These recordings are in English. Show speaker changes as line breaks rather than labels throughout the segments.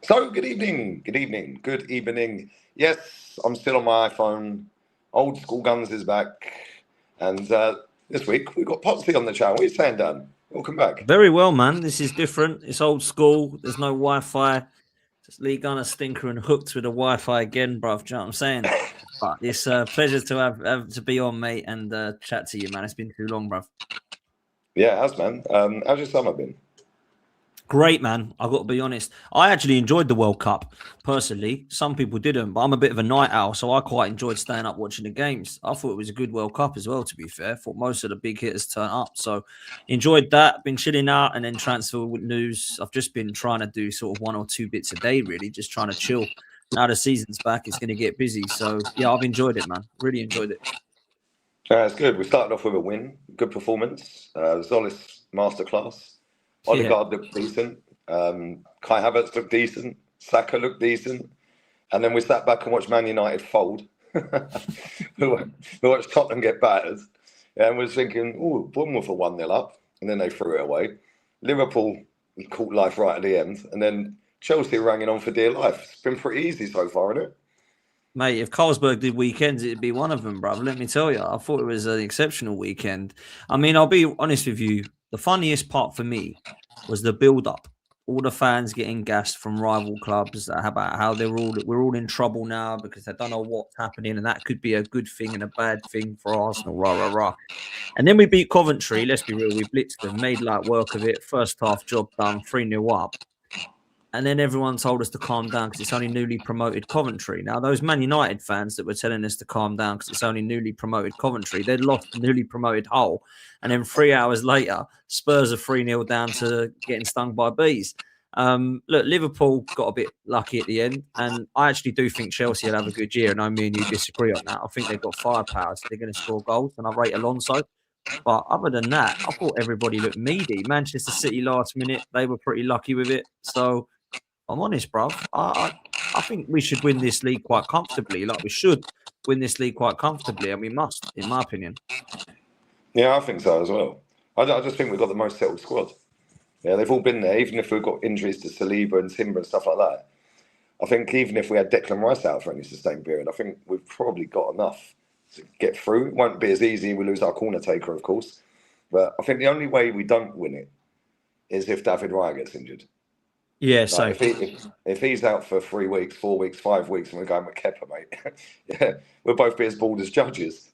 So, good evening. Yes, I'm still on my iPhone. Old school guns is back. And this week we've got Potsy on the channel. What are you saying, Dan? Welcome back.
Very well, man. This is different. It's old school. There's no Wi-Fi. Just Lee Gunner stinker and hooked with the Wi-Fi again, bruv. Do you know what I'm saying? But it's a pleasure to have to be on, mate, and chat to you, man. It's been too long, bruv.
Yeah, it has, man. How's your summer been?
Great, man. I've got to be honest. I actually enjoyed the World Cup, personally. Some people didn't, but I'm a bit of a night owl, so I quite enjoyed staying up watching the games. I thought it was a good World Cup as well, to be fair. I thought most of the big hitters turn up. So enjoyed that. Been chilling out and then transfer with news. I've just been trying to do sort of 1 or 2 bits a day, really, just trying to chill. Now the season's back, it's going to get busy. So, yeah, I've enjoyed it, man. Really enjoyed it.
It's good. We started off with a win. Good performance. Zolis masterclass. Odegaard looked decent. Kai Havertz looked decent. Saka looked decent. And then we sat back and watched Man United fold. we watched Tottenham get battered. And we was thinking, oh, Bournemouth are 1-0 up. And then they threw it away. Liverpool caught life right at the end. And then Chelsea are hanging on for dear life. It's been pretty easy so far, isn't it?
Mate, if Carlsberg did weekends, it'd be one of them, bruv. Let me tell you. I thought it was an exceptional weekend. I mean, I'll be honest with you. The funniest part for me was the build-up. All the fans getting gassed from rival clubs about how we're all in trouble now because they don't know what's happening, and that could be a good thing and a bad thing for Arsenal. Rah rah rah. And then we beat Coventry. Let's be real, we blitzed them, made light work of it. First half job done, 3-0 up. And then everyone told us to calm down because it's only newly promoted Coventry. Now, those Man United fans that were telling us to calm down because it's only newly promoted Coventry, they'd lost the newly promoted Hull. And then 3 hours later, Spurs are 3-0 down to getting stung by bees. Look, Liverpool got a bit lucky at the end. And I actually do think Chelsea will have a good year. And I mean, you disagree on that. I think they've got firepower, so they're going to score goals. And I rate Alonso. But other than that, I thought everybody looked meaty. Manchester City last minute, they were pretty lucky with it. So I'm honest, bruv. I think we should win this league quite comfortably. Like, we should win this league quite comfortably, and we must, in my opinion.
Yeah, I think so as well. I just think we've got the most settled squad. Yeah, they've all been there, even if we've got injuries to Saliba and Timber and stuff like that. I think even if we had Declan Rice out for any sustained period, I think we've probably got enough to get through. It won't be as easy. We lose our corner taker, of course. But I think the only way we don't win it is if David Raya gets injured.
Yeah, so
if he's out for 3 weeks, 4 weeks, 5 weeks, and we're going with Kepa, mate, yeah, we'll both be as bald as judges.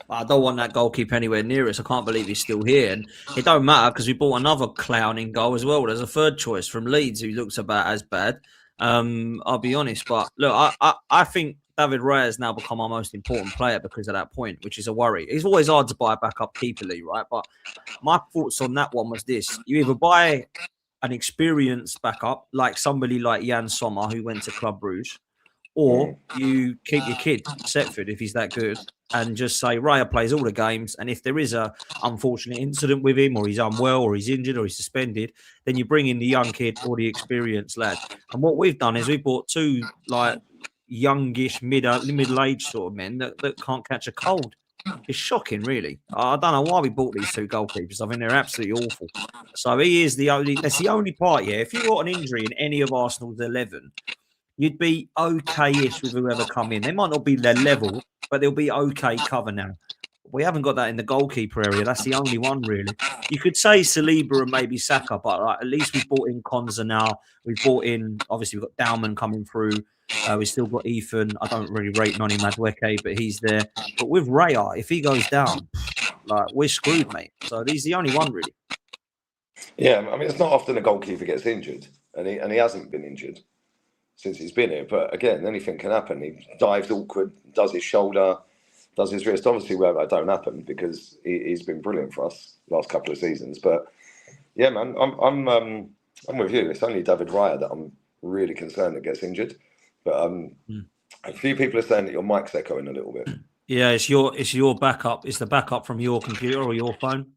I don't want that goalkeeper anywhere near us. I can't believe he's still here. And it don't matter because we bought another clown in goal as well. There's a third choice from Leeds who looks about as bad. I'll be honest. But look, I think David Raya has now become our most important player because of that point, which is a worry. It's always hard to buy a backup keeper, Lee, right? But my thoughts on that one was this. You either buy an experienced backup, like somebody like Jan Sommer, who went to Club Brugge, or you keep your kid, Setford, if he's that good, and just say Raya plays all the games. And if there is a unfortunate incident with him, or he's unwell, or he's injured, or he's suspended, then you bring in the young kid or the experienced lad. And what we've done is we bought two like youngish, middle-aged sort of men that can't catch a cold. It's shocking, really. I don't know why we bought these two goalkeepers. I mean, they're absolutely awful. So that's the only part, yeah. If you got an injury in any of Arsenal's 11, you'd be okay-ish with whoever come in. They might not be their level, but they'll be okay cover now. We haven't got that in the goalkeeper area. That's the only one, really. You could say Saliba and maybe Saka, but at least we've brought in Konza now. We've brought in, obviously, we've got Dowman coming through. We've still got Ethan. I don't really rate Noni Madueke, but he's there. But with Raya, if he goes down, like, we're screwed, mate. So he's the only one, really.
Yeah, I mean, it's not often a goalkeeper gets injured, and he hasn't been injured since he's been here. But again, anything can happen. He dives awkward, does his shoulder, does his wrist. Obviously, where that don't happen because he's been brilliant for us last couple of seasons. But yeah, man, I'm with you. It's only David Raya that I'm really concerned that gets injured. But a few people are saying that your mic's echoing a little bit.
Yeah, it's your backup. It's the backup from your computer or your phone.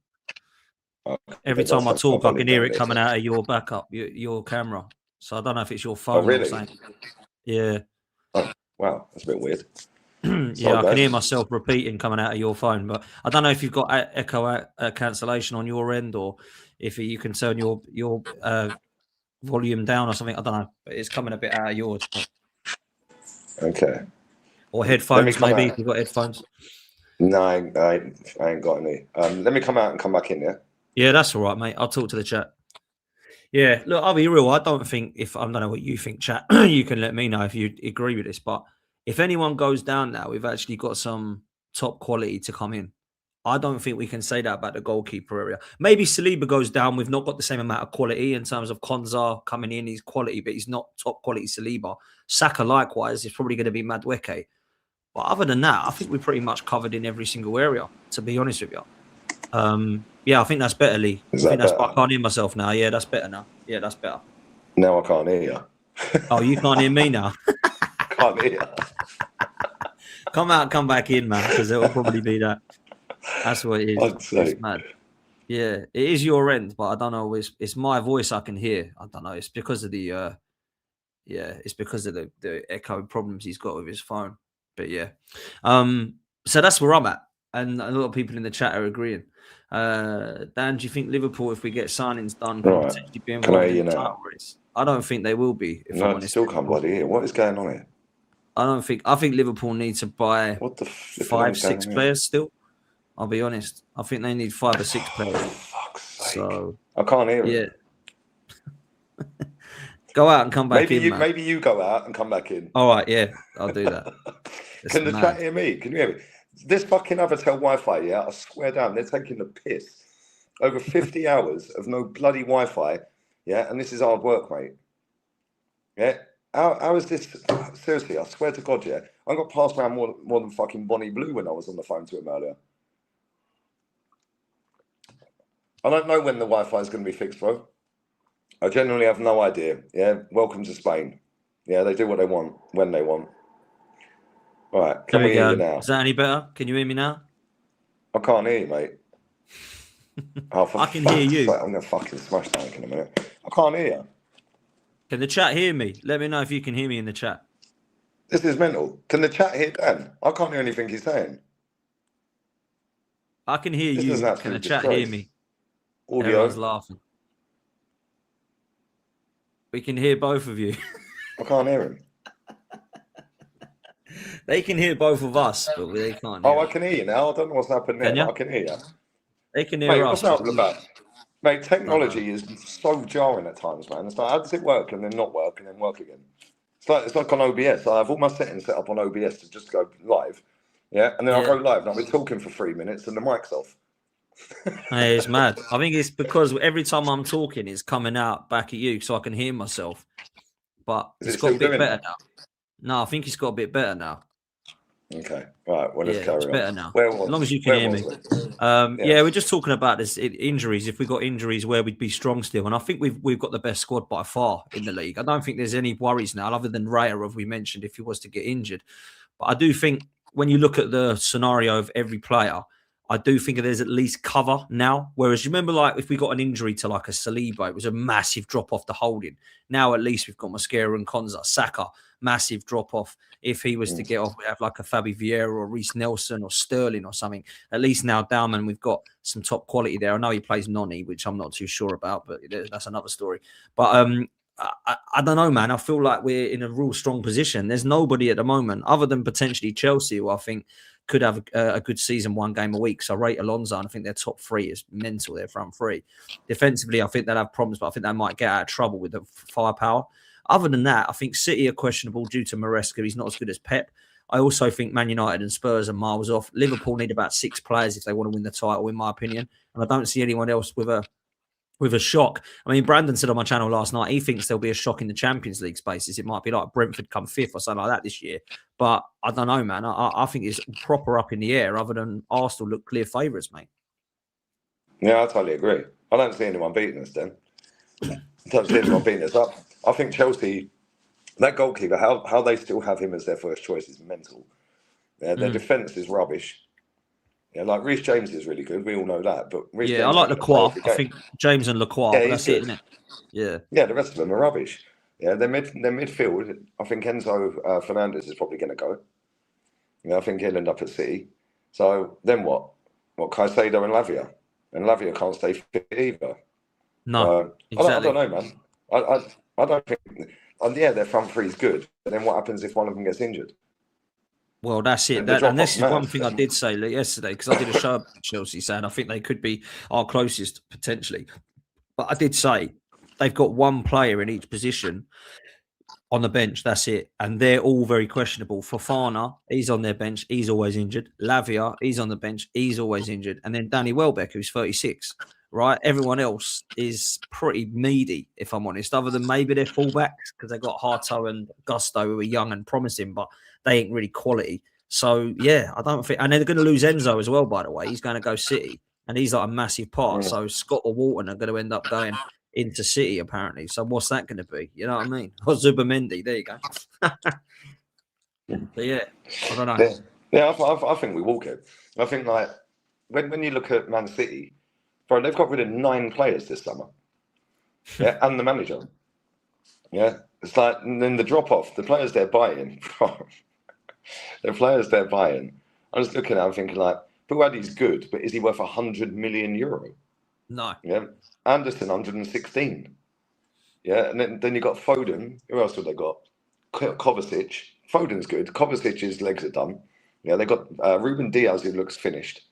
Every time I talk, I can hear it coming out of your backup, your camera. So I don't know if it's your phone.
Oh, really?
Or something. Yeah.
Oh, wow, that's a bit weird.
Yeah, I can hear myself repeating coming out of your phone, but I don't know if you've got echo cancellation on your end or if you can turn your volume down or something. I don't know, but it's coming a bit out of yours.
Okay.
Or
Let me
headphones,
come
maybe,
out.
if you've got headphones.
No, I ain't got any. Let me come out and come back in, yeah?
Yeah, that's all right, mate. I'll talk to the chat. Yeah, look, I'll be real. I don't think I don't know what you think, chat. You can let me know if you agree with this. But if anyone goes down now, we've actually got some top quality to come in. I don't think we can say that about the goalkeeper area. Maybe Saliba goes down. We've not got the same amount of quality in terms of Konza coming in. He's quality, but he's not top quality Saliba. Saka, likewise, is probably going to be Madueke. But other than that, I think we're pretty much covered in every single area, to be honest with you. Yeah, I think that's better, Lee.
Is
I think
that
that's.
better?
I can't hear myself now. Yeah, that's better now. Yeah, that's better.
Now I can't hear you.
Oh, you can't hear me now.
Can't hear you.
Come out, come back in, man, because it will probably be that. That's what it is.
I'd say.
It's mad. Yeah, it is your end, but I don't know. It's my voice I can hear. I don't know. It's because of the it's because of the echo problems he's got with his phone. But yeah, so that's where I'm at, and a lot of people in the chat are agreeing. Dan, do you think Liverpool, if we get signings done, can
Right.
potentially be
Can I
involved
hear
in
you
the
now?
title race? I don't think they will be. If
No,
I'm
I
honest,
still can't bloody hear. What is going on here?
I think Liverpool need to buy
What the flipping
5,
hell's going
6
on here?
players still. I'll be honest. I think they need 5 or 6 players.
Fuck's sake.
So
I can't hear
yeah.
him.
Go out and come back in, man.
Maybe you go out and come back in.
All right, yeah, I'll do that.
Can the chat hear me? Can you hear me? This fucking Avatel Wi-Fi, yeah, I swear down, they're taking the piss. Over 50 hours of no bloody Wi-Fi, yeah, and this is hard work, mate. Yeah, how is this? Seriously, I swear to God, yeah, I got passed around more than fucking Bonnie Blue when I was on the phone to him earlier. I don't know when the Wi-Fi is going to be fixed, bro. I genuinely have no idea. Yeah, welcome to Spain. Yeah, they do what they want when they want. All right, can we hear you now?
Is that any better? Can you hear me now?
I can't hear you, mate. Oh,
I can hear you.
I'm going to fucking smash that in a minute. I can't hear you.
Can the chat hear me? Let me know if you can hear me in the chat.
This is mental. Can the chat hear Dan? I can't hear anything he's saying.
I can hear you. Can the chat hear me?
Audio.
Everyone's laughing. We can hear both of you.
I can't hear him.
They can hear both of us, but they can't hear.
Oh, I can hear you now. I don't know what's happened there, but I can hear you.
They can hear us.
What's up with that? Mate, technology is so jarring at times, man. It's like, how does it work and then not work and then work again? It's like on OBS. I have all my settings set up on OBS to just go live. Yeah, and then I'll go live. Now we're talking for 3 minutes and the mic's off.
Hey, it's mad. I think it's because every time I'm talking, it's coming out back at you, so I can hear myself. But it's got a bit better now. No, I think it's got a bit better now.
Okay, right. Well, let's carry on.
It's better now.
As
long as you can hear me. Yeah, we're just talking about this injuries. If we got injuries, where we'd be strong still, and I think we've got the best squad by far in the league. I don't think there's any worries now, other than Raya, as we mentioned, if he was to get injured. But I do think when you look at the scenario of every player, I do think there's at least cover now. Whereas you remember, like, if we got an injury to like a Saliba, it was a massive drop off the holding. Now at least we've got Mosquera and Konza. Saka, massive drop off. If he was to get off, we have like a Fabi Vieira or Reece Nelson or Sterling or something. At least now Dalman, we've got some top quality there. I know he plays Noni, which I'm not too sure about, but that's another story. But I don't know, man. I feel like we're in a real strong position. There's nobody at the moment, other than potentially Chelsea, who I think could have a good season, 1 game a week. So I rate Alonso, and I think their top 3 is mental, their front 3. Defensively, I think they'll have problems, but I think they might get out of trouble with the firepower. Other than that, I think City are questionable due to Maresca. He's not as good as Pep. I also think Man United and Spurs are miles off. Liverpool need about 6 players if they want to win the title, in my opinion. And I don't see anyone else with a shock. I mean, Brandon said on my channel last night, he thinks there'll be a shock in the Champions League spaces. It might be like Brentford come 5th or something like that this year. But I don't know, man. I think it's proper up in the air, other than Arsenal look clear favourites, mate.
Yeah, I totally agree. I don't see anyone beating us then. I don't see anyone beating us up. I think Chelsea, that goalkeeper, how they still have him as their first choice is mental. Yeah, their defence is rubbish. Yeah, like Reece James is really good. We all know that. But Reece James,
I like Lacroix. I think James and Lacroix.
Yeah,
but that's it, isn't it? Yeah.
Yeah, the rest of them are rubbish. Yeah, their midfield. I think Enzo Fernandez is probably going to go. Yeah, I think he'll end up at City. So then what? What, Caicedo and Lavia? And Lavia can't stay fit either.
No,
exactly. I don't know, man. I don't think. Yeah, their front three is good, but then what happens if one of them gets injured?
Well, that's it.
The
And
drop
this
off's
is one
massive.
thing I did say yesterday, because I did a show about Chelsea saying I think they could be our closest potentially. But I did say they've got one player in each position on the bench. That's it. And they're all very questionable. Fofana, he's on their bench. He's always injured. Lavia, he's on the bench. He's always injured. And then Danny Welbeck, who's 36, right? Everyone else is pretty meaty, if I'm honest, other than maybe their fullbacks, because they got Harto and Gusto, who are young and promising, but they ain't really quality. So, yeah, I don't think. And they're going to lose Enzo as well, by the way. He's going to go City. And he's like a massive part. So Scott or Walton are going to end up going into City, apparently. So what's that going to be? You know what I mean? Or Zubamendi. There you go. But yeah, I don't know.
Yeah, I think we will get. I think like when you look at Man City, bro, they've got rid of 9 players this summer. Yeah, and the manager. Yeah, it's like, and then the drop off, the players they're buying, the players they're buying. I'm just looking at them thinking like, Buadi's good, but is he worth €100 million?
No.
Yeah, Anderson 116. Yeah, and then you got Foden. Who else have they got? Kovacic. Foden's good. Kovacic's legs are done. Yeah, they got Ruben Diaz, who looks finished.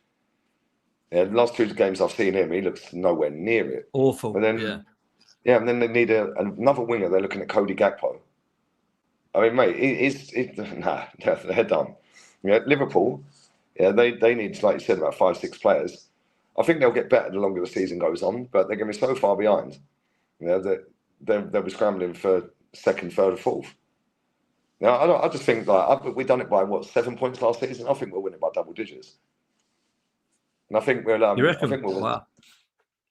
Yeah, the last 2 games I've seen him, he looks nowhere near it.
Awful.
But then,
yeah,
and then they need another winger. They're looking at Cody Gakpo. I mean, mate, they're done. Yeah, Liverpool. Yeah, they need, like you said, about 5-6 players. I think they'll get better the longer the season goes on, but they're going to be so far behind. Yeah, that they'll be scrambling for second, third, or fourth. Now, I just think like we've done it by 7 points last season. I think we'll win it by double digits, and I think we'll.
You reckon?
I think we'll win.
Wow.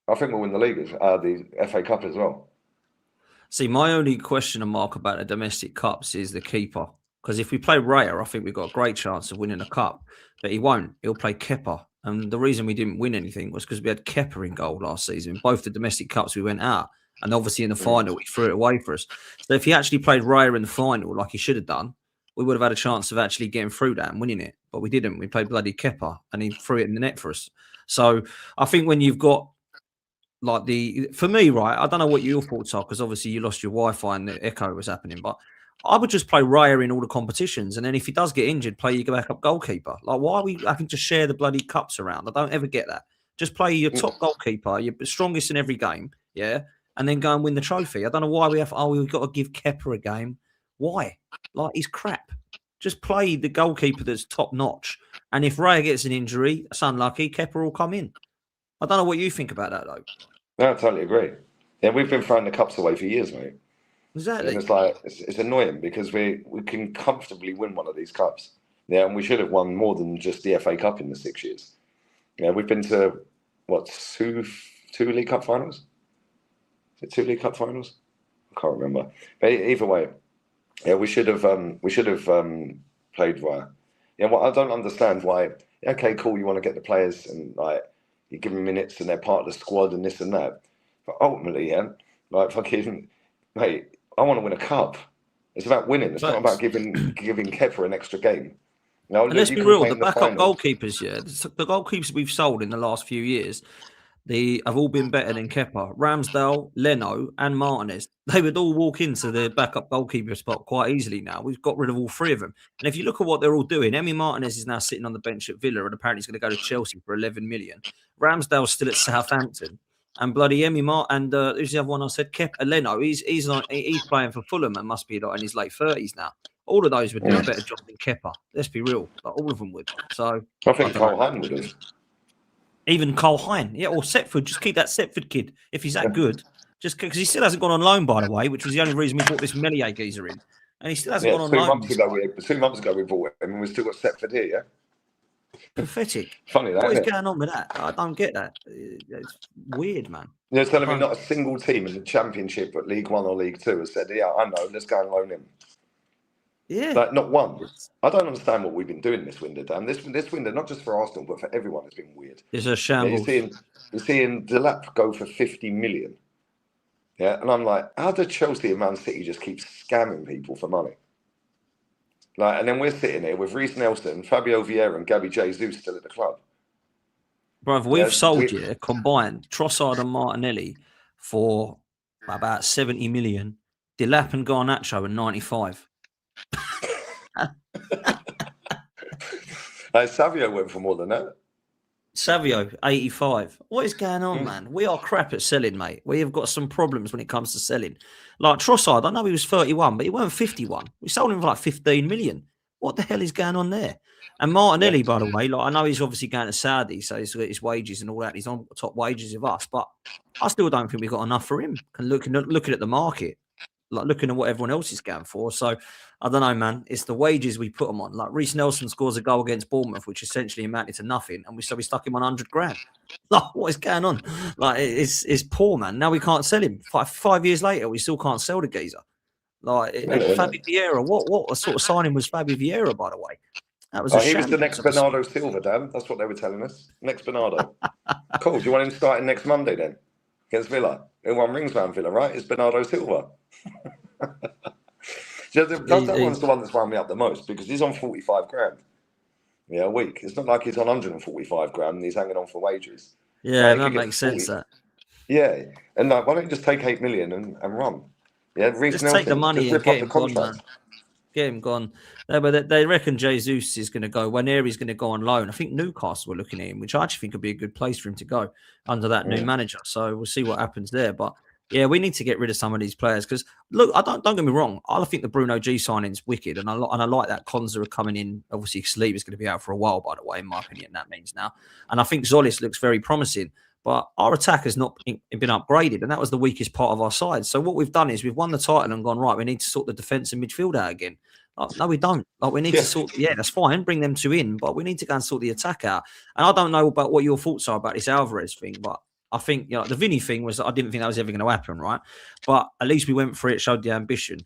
I think we'll win the league, the FA Cup as well.
See, my only question and mark about the domestic cups is the keeper. Because if we play Raya, I think we've got a great chance of winning a cup. But he won't. He'll play Kepa. And the reason we didn't win anything was because we had Kepa in goal last season. Both the domestic cups we went out. And obviously in the final, he threw it away for us. So if he actually played Raya in the final like he should have done, we would have had a chance of actually getting through that and winning it. But we didn't. We played bloody Kepa and he threw it in the net for us. So I think when you've got for me, right, I don't know what your thoughts are because obviously you lost your Wi-Fi and the echo was happening, but I would just play Raya in all the competitions. And then if he does get injured, play your backup goalkeeper. Like, why are we having to share the bloody cups around? I don't ever get that. Just play your top goalkeeper, your strongest in every game, yeah, and then go and win the trophy. I don't know why we've got to give Kepa a game. Why? Like, he's crap. Just play the goalkeeper that's top notch. And if Raya gets an injury, it's unlucky, Kepa will come in. I don't know what you think about that, though.
No, I totally agree. Yeah, we've been throwing the cups away for years, mate.
Exactly.
And it's like it's annoying because we can comfortably win one of these cups. Yeah, and we should have won more than just the FA Cup in the 6 years. Yeah, we've been to two League Cup finals? Is it 2 League Cup finals? I can't remember. But either way, yeah, we should have played Raya. Yeah, well, I don't understand why. Okay, cool, you want to get the players and like you give them minutes and they're part of the squad and this and that. But ultimately, yeah, like fucking, mate, I want to win a cup. It's about winning. It's not about giving Kepa an extra game. No,
and let's be real, the backup goalkeepers, the goalkeepers we've sold in the last few years, they have all been better than Kepa. Ramsdale, Leno, and Martinez. They would all walk into the backup goalkeeper spot quite easily now. We've got rid of all 3 of them. And if you look at what they're all doing, Emi Martinez is now sitting on the bench at Villa and apparently he's going to go to Chelsea for 11 million. Ramsdale's still at Southampton. And bloody who's the other one I said? Kepa, Leno. He's playing for Fulham and must be like in his late 30s now. All of those would do a better job than Kepa. Let's be real. Like, all of them would. So
I think Cole Hine would have.
Even Cole Hine, yeah, or Setford. Just keep that Setford kid if he's that good. Just because he still hasn't gone on loan, by the way, which was the only reason we brought this Melier geezer in, and he still hasn't gone on loan.
2 months ago we bought him, and we've still got Setford here. Yeah,
pathetic.
Funny that.
What is going on with that? I don't get that. It's weird, man.
You're telling me not a single team in the Championship at League One or League Two has said, "Yeah, I know, let's go and loan him."
Yeah,
like not one. I don't understand what we've been doing this window, Dan. This window, not just for Arsenal, but for everyone, has been weird.
It's a shambles.
You're seeing Delap go for 50 million. Yeah, and I'm like, how do Chelsea and Man City just keep scamming people for money? Like, and then we're sitting here with Reece Nelson, Fabio Vieira, and Gabby Jesus still at the club.
Bruv, we've sold you combined Trossard and Martinelli for about 70 million. Delap and Garnacho and 95.
Savio went for more than that.
Savio, 85. What is going on,
Mm.
man? We are crap at selling, mate. We have got some problems when it comes to selling. Like Trossard, I know he was 31, but he weren't 51. We sold him for like 15 million. What the hell is going on there? And Martinelli, by the way, like I know he's obviously going to Saudi, so he's got his wages and all that. He's on top wages of us, but I still don't think we've got enough for him. And looking at the market, like looking at what everyone else is going for. So I don't know, man. It's the wages we put him on. Like Reece Nelson scores a goal against Bournemouth, which essentially amounted to nothing, and we stuck him on 100 grand. Like, what is going on? Like, it's poor, man. Now we can't sell him. 5 years later, we still can't sell the geezer. Like Fabi Vieira. What sort of signing was Fabi Vieira, by the way? That was
he was the next Bernardo Silva, Dan. That's what they were telling us. Next Bernardo. Cool. Do you want him starting next Monday then? Against Villa. Everyone rings around Villa, right? It's Bernardo Silva. That one's the one that's wound me up the most because he's on 45 grand. Yeah, a week. It's not like he's on 145 grand and he's hanging on for wages.
Yeah, that makes sense. That.
Yeah. And like, why don't you just take 8 million and run? Yeah, Reece
just
Nelson,
take the money and get him gone, man. Get him gone. No, but they reckon Jesus is going to go. Waneri's going to go on loan. I think Newcastle were looking at him, which I actually think would be a good place for him to go under that new manager. So we'll see what happens there. But yeah, we need to get rid of some of these players because look, don't get me wrong. I think the Bruno G signing's wicked, and I like that Konza coming in. Obviously, Sleep is going to be out for a while, by the way, in my opinion. That means now, and I think Zolis looks very promising. But our attack has not been upgraded, and that was the weakest part of our side. So what we've done is we've won the title and gone, right, we need to sort the defence and midfield out again. No, we don't. Like, we need to sort, that's fine, bring them two in, but we need to go and sort the attack out. And I don't know about what your thoughts are about this Alvarez thing, but I think, the Vinny thing was, I didn't think that was ever going to happen, right? But at least we went for it, showed the ambition.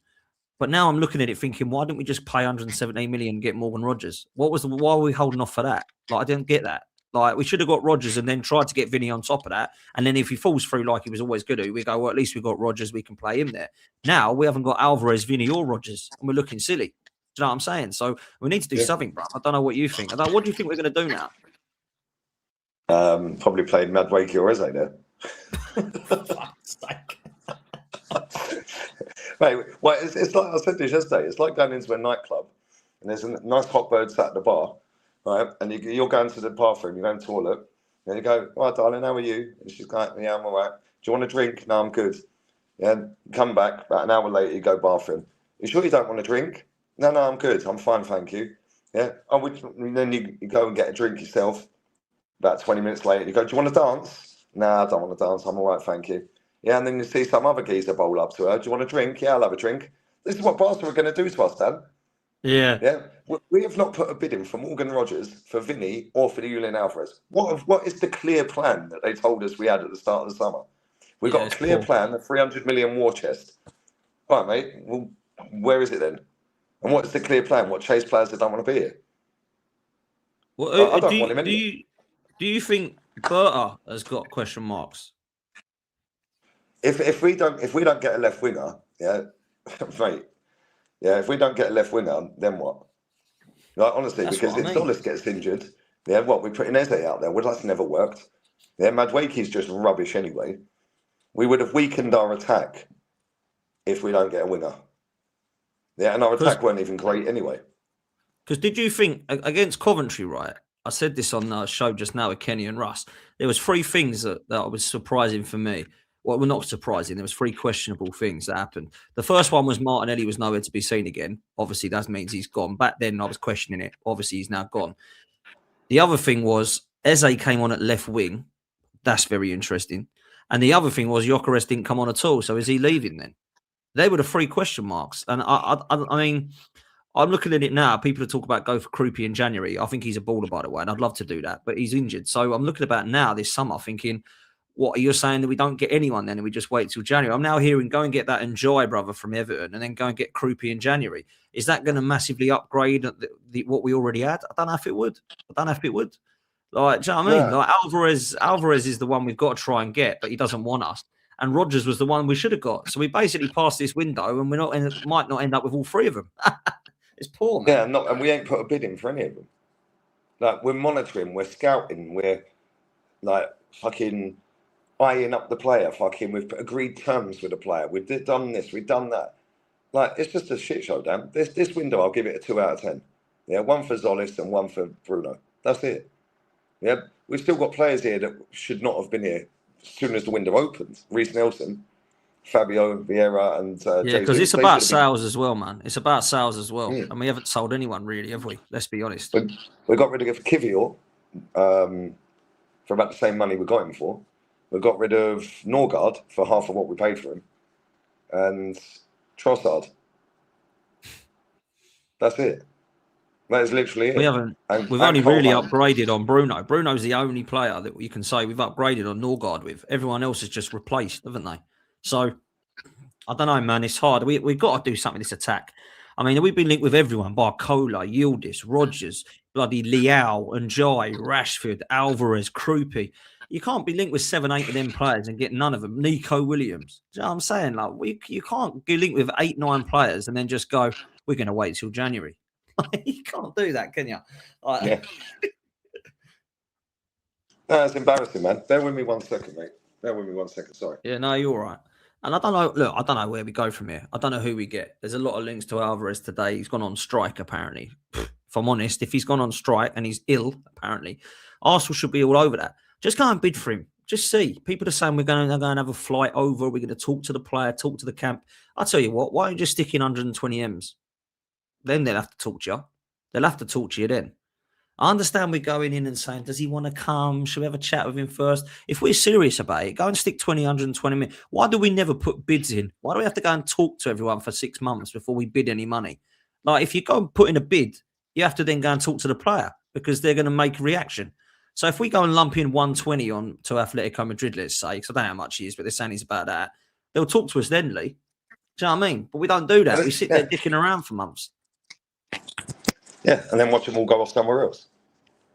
But now I'm looking at it thinking, why didn't we just pay 117 million and get Morgan Rogers? Why were we holding off for that? Like, I didn't get that. Like, we should have got Rodgers and then tried to get Vinny on top of that. And then if he falls through like he was always good at, we go, well, at least we got Rodgers, we can play him there. Now we haven't got Alvarez, Vinny, or Rodgers, and we're looking silly. Do you know what I'm saying? So we need to do something, bro. I don't know what you think. What do you think we're going to do now?
Probably played Madueke or Eze there.
For fuck's sake.
Mate, well, it's like I said this yesterday. It's like going into a nightclub and there's a nice hot bird sat at the bar. Right, and you're going to the bathroom, you're going to the toilet, and you go, "Right, darling, how are you?" And she's like, "Yeah, I'm all right. Do you want a drink?" "No, I'm good." Yeah, come back about an hour later, you go bathroom. "You sure you don't want a drink?" "No, I'm good. I'm fine, thank you." Yeah. And then you go and get a drink yourself. About 20 minutes later, you go, "Do you want to dance?" "No, I don't want to dance. I'm all right, thank you." Yeah, and then you see some other geezer bowl up to her. "Do you want a drink?" "Yeah, I'll have a drink." This is what Barca are going to do to us, Dan.
Yeah.
We have not put a bid in for Morgan Rogers, for Vinny, or for Julian Alvarez. What is the clear plan that they told us we had at the start of the summer? We've got a clear plan, a 300 million war chest. Right, mate. Well, where is it then? And what is the clear plan? What chase players that don't want to be here?
Well,
I don't want him anyway.
Do you think Berta has got question marks?
If we don't get a left winger, mate. Yeah, if we don't get a left winger, then what? Like, honestly, that's because if Solis gets injured, we're putting Eze out there. Well, that's never worked. Yeah, Madueke's just rubbish anyway. We would have weakened our attack if we don't get a winger. Yeah, and our attack weren't even great anyway.
Because did you think, against Coventry, right? I said this on the show just now with Kenny and Russ. There was 3 things that was surprising for me. Well, not surprising. There was 3 questionable things that happened. The first one was Martinelli was nowhere to be seen again. Obviously, that means he's gone. Back then, I was questioning it. Obviously, he's now gone. The other thing was Eze came on at left wing. That's very interesting. And the other thing was Gyökeres didn't come on at all. So is he leaving then? They were the 3 question marks. And I mean, I'm looking at it now. People are talking about go for Krupi in January. I think he's a baller, by the way, and I'd love to do that. But he's injured. So I'm looking about now this summer thinking, what are you saying that we don't get anyone then and we just wait till January? I'm now hearing go and get that Enjoy brother from Everton and then go and get Krupi in January. Is that going to massively upgrade what we already had? I don't know if it would. Like, do you know what I mean? Like Alvarez is the one we've got to try and get, but he doesn't want us. And Rodgers was the one we should have got. So we basically passed this window and might not end up with all 3 of them. It's poor, man.
Yeah, and we ain't put a bid in for any of them. Like, we're monitoring, we're scouting, we're like fucking eyeing up the player, fucking, we've agreed terms with the player. We've done this, we've done that. Like, it's just a shit show, Dan. This window, I'll give it a 2 out of 10. Yeah, one for Zolis and one for Bruno. That's it. Yeah, we've still got players here that should not have been here as soon as the window opens. Reece Nelson, Fabio Vieira, and
Yeah, because
Jesus.
it's about sales as well, man. It's about sales as well.
Mm.
And we haven't sold anyone really, have we? Let's be honest.
We got rid of Kivior for about the same money we got him for. We got rid of Norgard for half of what we paid for him. And Trossard. That's it. That is literally it.
We've only really upgraded on Bruno. Bruno's the only player that you can say we've upgraded on Norgard with. Everyone else is just replaced, haven't they? So I don't know, man. It's hard. We've got to do something with this attack. I mean, we've been linked with everyone: Barcola, Yildiz, Rodgers, bloody Leao, Njai, Rashford, Alvarez, Krupi. You can't be linked with 7, 8 of them players and get none of them. Nico Williams. Do you know what I'm saying? Like, you can't be linked with 8, 9 players and then just go, we're going to wait till January. You can't do that, can you?
Yeah. No, it's embarrassing, man. Bear with me 1 second, mate. Bear with me 1 second. Sorry.
Yeah, no, you're all right. And I don't know. Look, I don't know where we go from here. I don't know who we get. There's a lot of links to Alvarez today. He's gone on strike, apparently. If I'm honest, if he's gone on strike and he's ill, apparently, Arsenal should be all over that. Just go and bid for him. Just see. People are saying we're going to have a flight over. We're going to talk to the player, talk to the camp. I'll tell you what. Why don't you just stick in 120 M's? Then they'll have to talk to you. They'll have to talk to you then. I understand we're going in and saying, does he want to come? Should we have a chat with him first? If we're serious about it, go and stick 120 minutes. Why do we never put bids in? Why do we have to go and talk to everyone for 6 months before we bid any money? Like, if you go and put in a bid, you have to then go and talk to the player because they're going to make a reaction. So if we go and lump in 120 on to Atletico Madrid, let's say, because I don't know how much he is, but they're saying he's about that, they'll talk to us then, Lee. Do you know what I mean? But we don't do that. We sit there dicking around for months.
Yeah, and then watch them all go off somewhere else.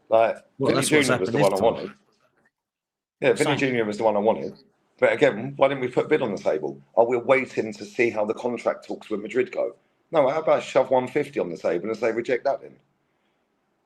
Like, Vinny Jr. was the one I wanted. Yeah, Vinny Jr. was the one I wanted. But again, why didn't we put a bid on the table? Oh, we're waiting to see how the contract talks with Madrid go. No, how about shove 150 on the table and say reject that then?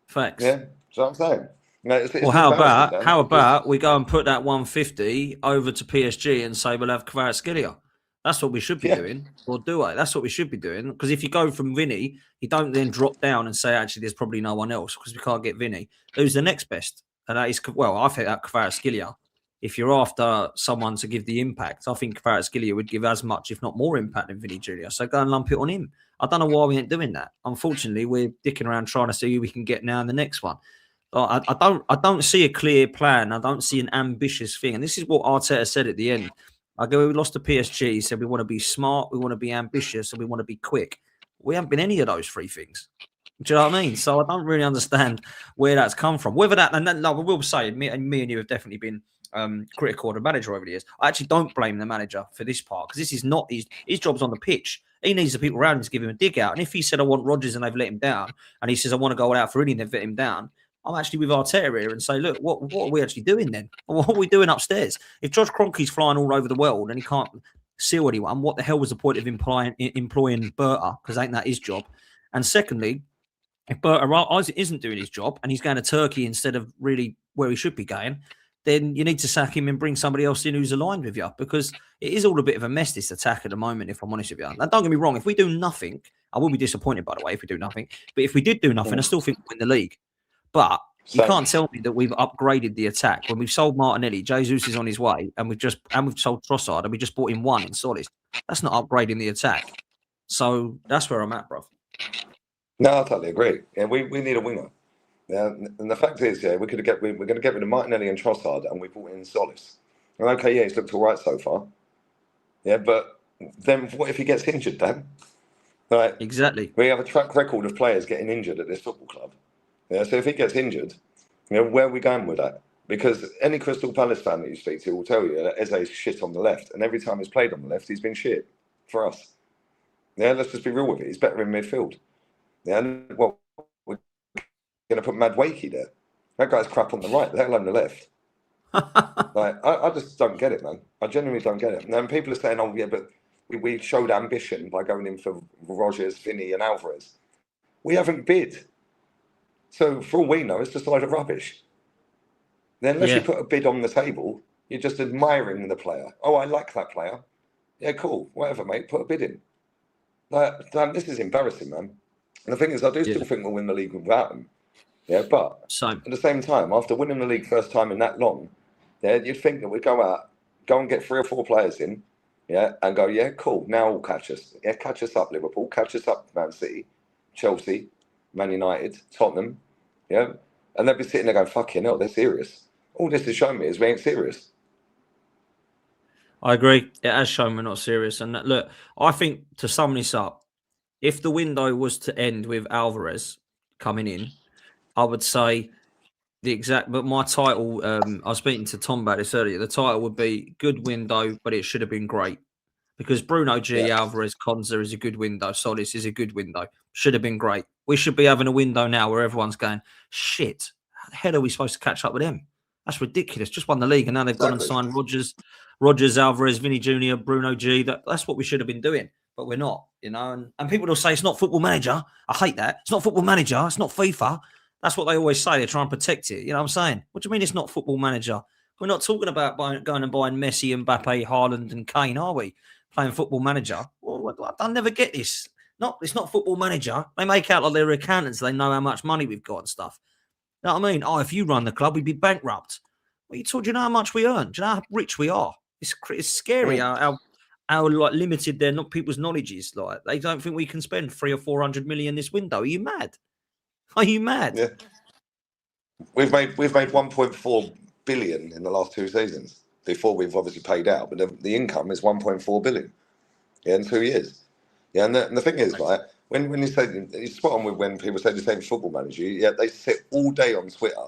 Facts.
Yeah, that's what I'm saying. No, it's
well, how about we go and put that 150 over to PSG and say we'll have Kvaratskhelia? That's what we should be doing. Or do I? That's what we should be doing. Because if you go from Vinny, you don't then drop down and say, actually, there's probably no one else because we can't get Vinny. Who's the next best? And that is, well, I think that Kvaratskhelia, if you're after someone to give the impact, I think Kvaratskhelia would give as much, if not more impact than Vinny Jr. So go and lump it on him. I don't know why we ain't doing that. Unfortunately, we're dicking around trying to see who we can get now in the next one. I don't see a clear plan. I don't see an ambitious thing. And this is what Arteta said at the end. I go, we lost to PSG. He said we want to be smart, we want to be ambitious, and we want to be quick. We haven't been any of those 3 things. Do you know what I mean? So I don't really understand where that's come from. Whether that, and then, no, I will say, me and you have definitely been critical of the manager over the years. I actually don't blame the manager for this part because this is not his job's on the pitch. He needs the people around him to give him a dig out. And if he said, I want Rodgers and they've let him down, and he says, I want to go out for Italy and they've let him down, I'm actually with Arteta here and say, look, what are we actually doing then? What are we doing upstairs? If Josh Kroenke's flying all over the world and he can't seal anyone, what the hell was the point of employing Berta? Because ain't that his job? And secondly, if Berta isn't doing his job and he's going to Turkey instead of really where he should be going, then you need to sack him and bring somebody else in who's aligned with you because it is all a bit of a mess, this attack at the moment, if I'm honest with you. Now, don't get me wrong. If we do nothing, I will be disappointed, by the way, if we do nothing. But if we did do nothing, I still think we'll win the league. But you can't tell me that we've upgraded the attack when we've sold Martinelli, Jesus is on his way, and we've sold Trossard, and we just bought in one in Solis. That's not upgrading the attack. So that's where I'm at, bro.
No, I totally agree. Yeah, we need a winger. Yeah, and the fact is, we're going to get rid of Martinelli and Trossard, and we bought in Solis. And okay, he's looked all right so far. Yeah, but then what if he gets injured, Dan? Like,
exactly.
We have a track record of players getting injured at this football club. Yeah, so if he gets injured, where are we going with that? Because any Crystal Palace fan that you speak to will tell you that Eze's shit on the left, and every time he's played on the left, he's been shit for us. Yeah, let's just be real with it. He's better in midfield. Yeah, well, we're going to put Madueke there. That guy's crap on the right, let alone the left. Like, I just don't get it, man. I genuinely don't get it. And then people are saying, oh, yeah, but we showed ambition by going in for Rodgers, Vinny, and Alvarez. We haven't bid. So for all we know, it's just a load of rubbish. Then unless you put a bid on the table, You're just admiring the player. Oh, I like that player. Yeah, cool. Whatever, mate. Put a bid in. Like, damn, this is embarrassing, man. And the thing is, I do still think we'll win the league without him. Yeah, but
Same.
at the same time, after winning the league first time in that long, yeah, you'd think that we'd go out, go and get 3 or 4 players in, yeah, and go, yeah, cool. Now we'll catch us. Yeah, catch us up, Liverpool. Catch us up, Man City, Chelsea, Man United, Tottenham. Yeah, and they'd be sitting there going, fucking hell, they're serious. All this has shown me is we ain't serious.
I agree. It has shown we're not serious. And look, I think to sum this up, if the window was to end with Alvarez coming in, I would say the exact. But my title, I was speaking to Tom about this earlier. The title would be good window, but it should have been great. Because Bruno G,
Yeah.
Alvarez, Konza is a good window. Solis is a good window. Should have been great. We should be having a window now where everyone's going, shit, how the hell are we supposed to catch up with them? That's ridiculous. Just won the league and now they've gone and signed Rogers, Alvarez, Vinny Jr., Bruno G. That's what we should have been doing, but we're not, you know. And people will say it's not Football Manager. I hate that. It's not Football Manager. It's not FIFA. That's what they always say. They try and protect it. You know what I'm saying? What do you mean it's not Football Manager? We're not talking about going and buying Messi, Mbappe, Haaland and Kane, are we? Playing Football Manager. Well, I'll never get this. It's not Football Manager. They make out like they're accountants. They know how much money we've got and stuff. You know what I mean? Oh, if you run the club, we'd be bankrupt. Well, do you know how much we earn? Do you know how rich we are? It's scary how like limited people's knowledge is. Like they don't think we can spend 300 or 400 million this window. Are you mad? Are you mad?
Yeah. We've made 1.4 billion in the last 2 seasons. Before we've obviously paid out, but the income is 1.4 billion. Yeah, in 2 years. Yeah, and the thing is, like, when you say it's spot on with when people say the same Football Manager, yeah, they sit all day on Twitter,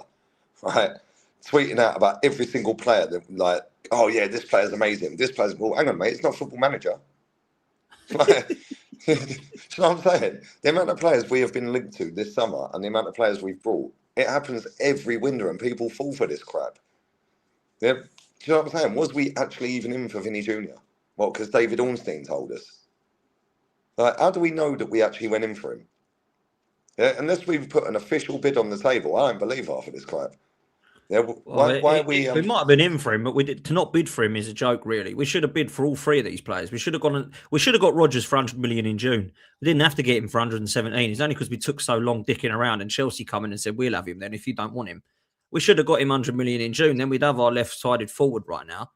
right, tweeting out about every single player that, like, oh yeah, this player's amazing, this player's well, hang on, mate, it's not Football Manager. Like, you know what I'm saying? The amount of players we have been linked to this summer and the amount of players we've brought, it happens every window, and people fall for this crap. Yeah. Do you know what I'm saying? Was we actually even in for Vinny Jr.? Well, because David Ornstein told us. Like, how do we know that we actually went in for him? Yeah, unless we've put an official bid on the table, I don't believe half of this crap. Yeah, why are we?
We might have been in for him, but to not bid for him is a joke. Really, we should have bid for all 3 of these players. We should have got Rogers for 100 million in June. We didn't have to get him for 117. It's only because we took so long dicking around and Chelsea come in and said we'll have him. Then if you don't want him, we should have got him 100 million in June. Then we'd have our left-sided forward right now,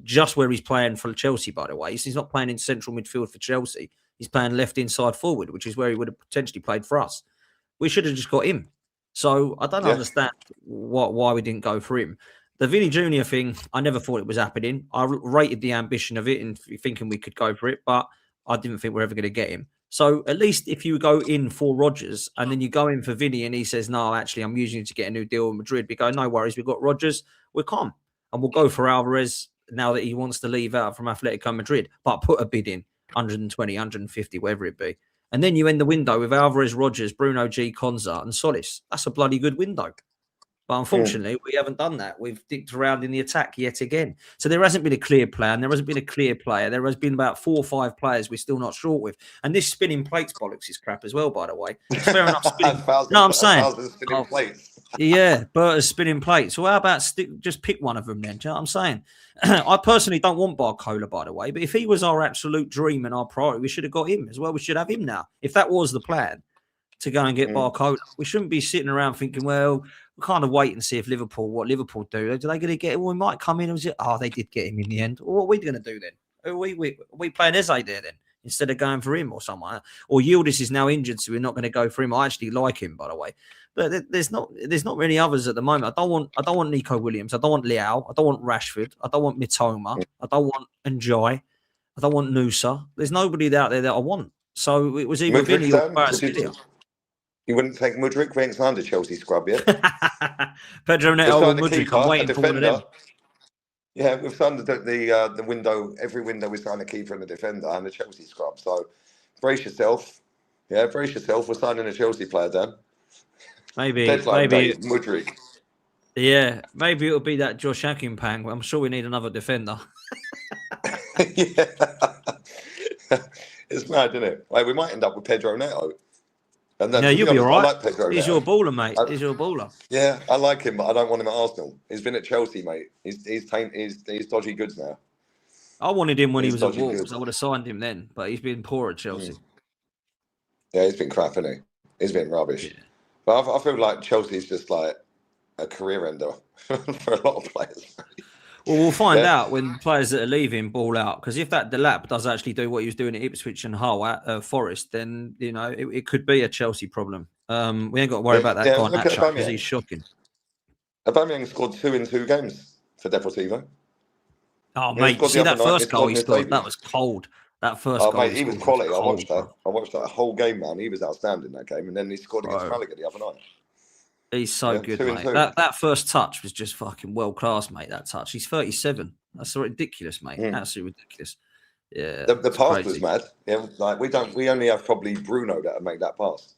just where he's playing for Chelsea. By the way, he's not playing in central midfield for Chelsea. He's playing left inside forward, which is where he would have potentially played for us. We should have just got him. So I don't understand why we didn't go for him. The Vinny Jr. thing, I never thought it was happening. I rated the ambition of it and thinking we could go for it, but I didn't think we're ever going to get him. So at least if you go in for Rodgers and then you go in for Vinny and he says, no, actually, I'm using it to get a new deal in Madrid, we go, no worries, we've got Rodgers, we're calm. And we'll go for Alvarez now that he wants to leave out from Atletico Madrid, but put a bid in, 120, 150, whatever it be. And then you end the window with Alvarez, Rogers, Bruno G, Konza, and Solis. That's a bloody good window. But unfortunately, we haven't done that. We've dicked around in the attack yet again. So there hasn't been a clear plan. There hasn't been a clear player. There has been about 4 or 5 players we're still not short with. And this spinning plates bollocks is crap as well, by the way. It's fair enough. No, I'm saying.
Spinning plates.
Yeah, Berta's spinning plates. So how about just pick one of them then? Do you know what I'm saying? I personally don't want Barcola, by the way. But if he was our absolute dream and our priority, we should have got him as well. We should have him now. If that was the plan, to go and get Barcola, we shouldn't be sitting around thinking, well, we kind of wait and see if what Liverpool do. Are they going to get him? Well, we might come in and say, oh, they did get him in the end. Well, what are we going to do then? Are we playing Eze there then instead of going for him or someone? Or Yildiz is now injured, so we're not going to go for him. I actually like him, by the way. But there's not many others at the moment. I don't want Nico Williams. I don't want Leao. I don't want Rashford. I don't want Mitoma. I don't want Njai. I don't want Nusa. There's nobody out there that I want. So it was either Vinny or Kvaratskhelia.
You wouldn't take Mudryk? We ain't signed a Chelsea scrub yet.
Pedro Neto or Mudryk. I'm waiting for one of them.
Yeah, we've signed the window. Every window we sign a keeper and a defender and a Chelsea scrub. So brace yourself. Yeah, brace yourself. We're signing a Chelsea player, Dan.
Maybe
Mudryk.
Yeah, maybe it'll be that Josh Akinpang. I'm sure we need another defender.
Yeah. It's mad, isn't it? Like, we might end up with Pedro Neto. And then,
No,
to
you'll
be
be
honest,
all
I
right.
like Pedro
He's
Neto.
your baller, mate. He's your baller.
Yeah, I like him, but I don't want him at Arsenal. He's been at Chelsea, mate. He's dodgy goods now.
I wanted him when he
He's
was at
dodgy
Wolves.
goods.
I would have signed him then, but he's been poor at Chelsea.
Yeah, he's been crap, hasn't he? He's been rubbish.
Yeah.
But I feel like Chelsea's just like a career ender for a lot of players.
Well, we'll find out when players that are leaving ball out. Because if that Delap does actually do what he was doing at Ipswich and Hull at Forest, then it could be a Chelsea problem. We ain't got to worry about that guy
Look at
because he's
Aubameyang.
shocking.
Aubameyang scored 2 in 2 games for Deportivo.
Oh, mate, see that first goal he scored? That was cold. That first goal
mate, he was quality. I watched that.
Bro.
I watched that whole game, man. He was outstanding that game. And then he scored against Malaga the other night.
He's so good, mate. That first touch was just fucking world class, mate. That touch. He's 37. That's so ridiculous, mate. Absolutely ridiculous. Yeah.
The pass was mad. Yeah, like we only have probably Bruno that would make that pass,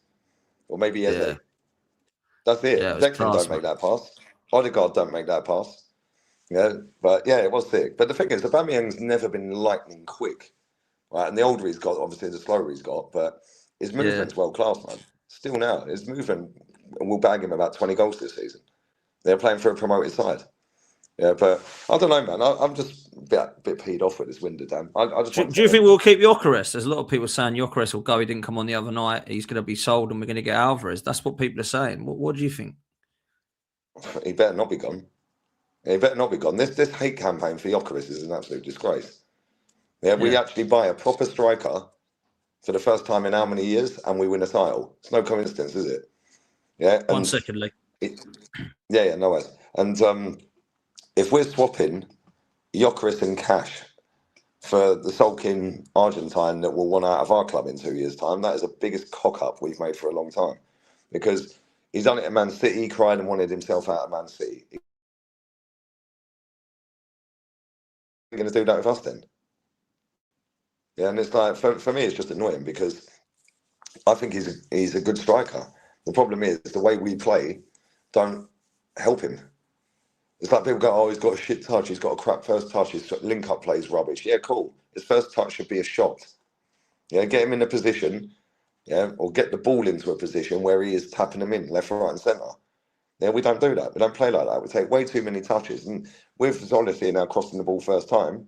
or maybe Eze.
Yeah.
That's it.
Yeah,
Declan don't make that pass. Odegaard don't make that pass. Yeah, but yeah, it was sick. But the thing is, Aubameyang's never been lightning quick, right? And the older he's got, obviously, the slower he's got. But his movement's world class, man. Still now, his movement will bag him about 20 goals this season. They're playing for a promoted side. Yeah, but I don't know, man. I'm just a bit peed off with this window, Dan.
Do you think we'll keep Gyökeres? There's a lot of people saying Gyökeres will go. He didn't come on the other night. He's going to be sold and we're going to get Alvarez. That's what people are saying. What do you think?
He better not be gone. He better not be gone. This hate campaign for Gyökeres is an absolute disgrace. Yeah, we actually buy a proper striker for the first time in how many years, and we win a title. It's no coincidence, is it? Yeah.
One second, Lee.
Yeah, no worries. And if we're swapping Gyökeres and cash for the sulking Argentine that will want out of our club in 2 years' time, that is the biggest cock-up we've made for a long time. Because he's done it at Man City, cried and wanted himself out of Man City. He's going to do that with us then? Yeah, and it's like, for me, it's just annoying because I think he's a good striker. The problem is the way we play don't help him. It's like people go, oh, he's got a shit touch, he's got a crap first touch, his link-up play is rubbish. Yeah, cool. His first touch should be a shot. Yeah, get him in a position, yeah, or get the ball into a position where he is tapping them in, left, right and centre. Yeah, we don't do that. We don't play like that. We take way too many touches. And with Zolis here now crossing the ball first time,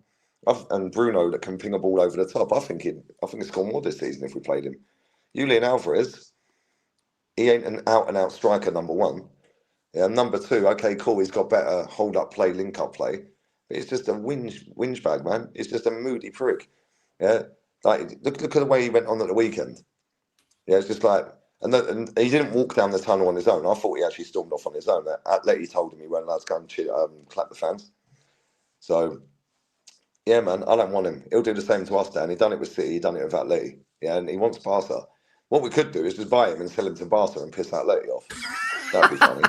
and Bruno that can ping a ball over the top, I think he'd score more this season if we played him. Julian Alvarez, he ain't an out-and-out striker, number one. Yeah, number two, okay, cool, he's got better hold-up play, link-up play. But it's just a whinge bag, man. It's just a moody prick. Yeah, like, look at the way he went on at the weekend. Yeah, it's just like, and he didn't walk down the tunnel on his own. I thought he actually stormed off on his own. Atleti told him he weren't allowed to go and clap the fans. So, yeah, man, I don't want him. He'll do the same to us, Dan. He done it with City, he done it with Atleti. Yeah, and he wants Barca. What we could do is just buy him and sell him to Barca and piss Atleti off. That'd be funny.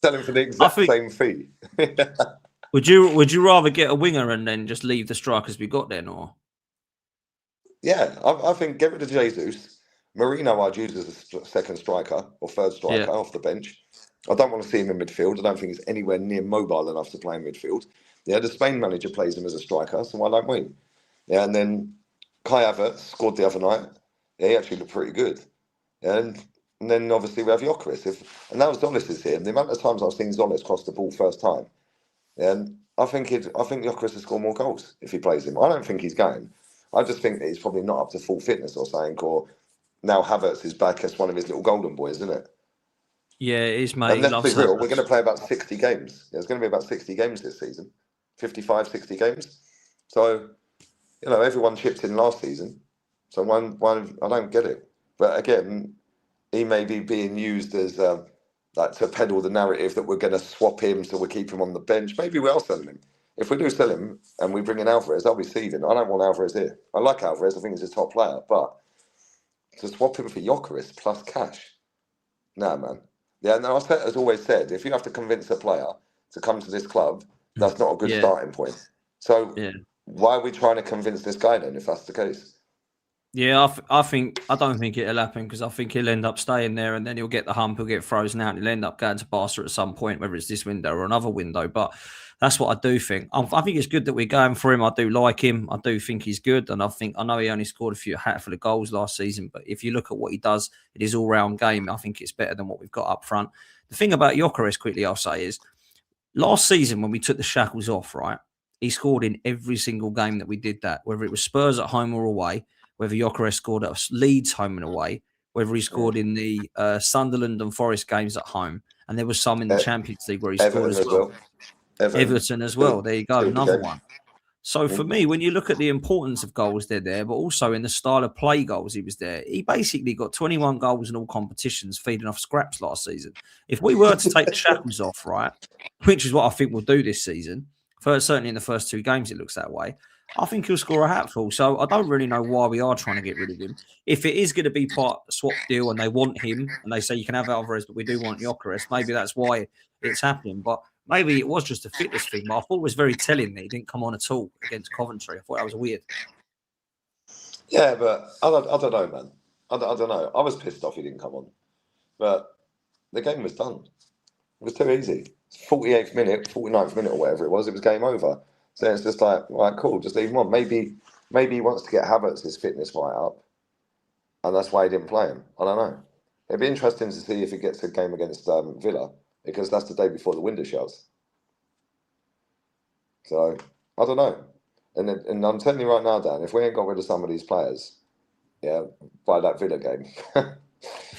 Sell him for the exact same fee.
Would you rather get a winger and then just leave the strikers we got then, or?
Yeah, I think get rid of Jesus. Marino I'd use as a second striker or third striker off the bench. I don't want to see him in midfield. I don't think he's anywhere near mobile enough to play in midfield. Yeah, the Spain manager plays him as a striker, so why don't we? Yeah, and then Kai Havertz scored the other night. Yeah, he actually looked pretty good. And then obviously we have Gyökeres. And now Zolis is here. The amount of times I've seen Zolis cross the ball first time, and I think Gyökeres will score more goals if he plays him. I don't think he's going. I just think that he's probably not up to full fitness or something. Or now Havertz is back as one of his little golden boys, isn't it?
Yeah, it is, mate.
And let's be real, we're going to play about 60 games. There's going to be about 60 games this season. 55, 60 games. So, everyone chipped in last season. So one, I don't get it. But again, he may be being used as to peddle the narrative that we're going to swap him, so we'll keep him on the bench. Maybe we are selling him. If we do sell him and we bring in Alvarez, I'll be seething. I don't want Alvarez here. I like Alvarez. I think he's a top player. But to swap him for Gyökeres plus cash, nah, man. Yeah, and Arteta has always said, if you have to convince a player to come to this club, that's not a good starting point. So why are we trying to convince this guy then, if that's the case?
Yeah, I don't think it'll happen because I think he'll end up staying there and then he'll get the hump, he'll get frozen out, and he'll end up going to Barca at some point, whether it's this window or another window. But that's what I do think. I think it's good that we're going for him. I do like him. I do think he's good, and I know he only scored a hatful of goals last season, but if you look at what he does in his all-round game, I think it's better than what we've got up front. The thing about Gyökeres, quickly, I'll say is last season when we took the shackles off, right, he scored in every single game that we did that, whether it was Spurs at home or away, whether Gyökeres scored at Leeds home and away, whether he scored in the Sunderland and Forest games at home, and there was some in the Champions League where he scored as well. Everton as well. There you go, another one. So for me, when you look at the importance of goals, they're there, but also in the style of play goals, he was there. He basically got 21 goals in all competitions, feeding off scraps last season. If we were to take the shackles off, right, which is what I think we'll do this season, certainly in the first 2 games, it looks that way. I think he'll score a hatful. So I don't really know why we are trying to get rid of him. If it is going to be part swap deal and they want him and they say you can have Alvarez, but we do want Gyökeres, maybe that's why it's happening. But maybe it was just a fitness thing, but I thought it was very telling that he didn't come on at all against Coventry. I thought that was weird.
Yeah, but I don't know, man. I don't know. I was pissed off he didn't come on. But the game was done. It was too easy. 48th minute, 49th minute or whatever it was game over. So it's just like, right, cool, just leave him on. Maybe he wants to get Havertz's fitness right up. And that's why he didn't play him. I don't know. It'd be interesting to see if he gets a game against Villa, because that's the day before the window shuts. So, I don't know. And I'm telling you right now, Dan, if we ain't got rid of some of these players, yeah, by that Villa game,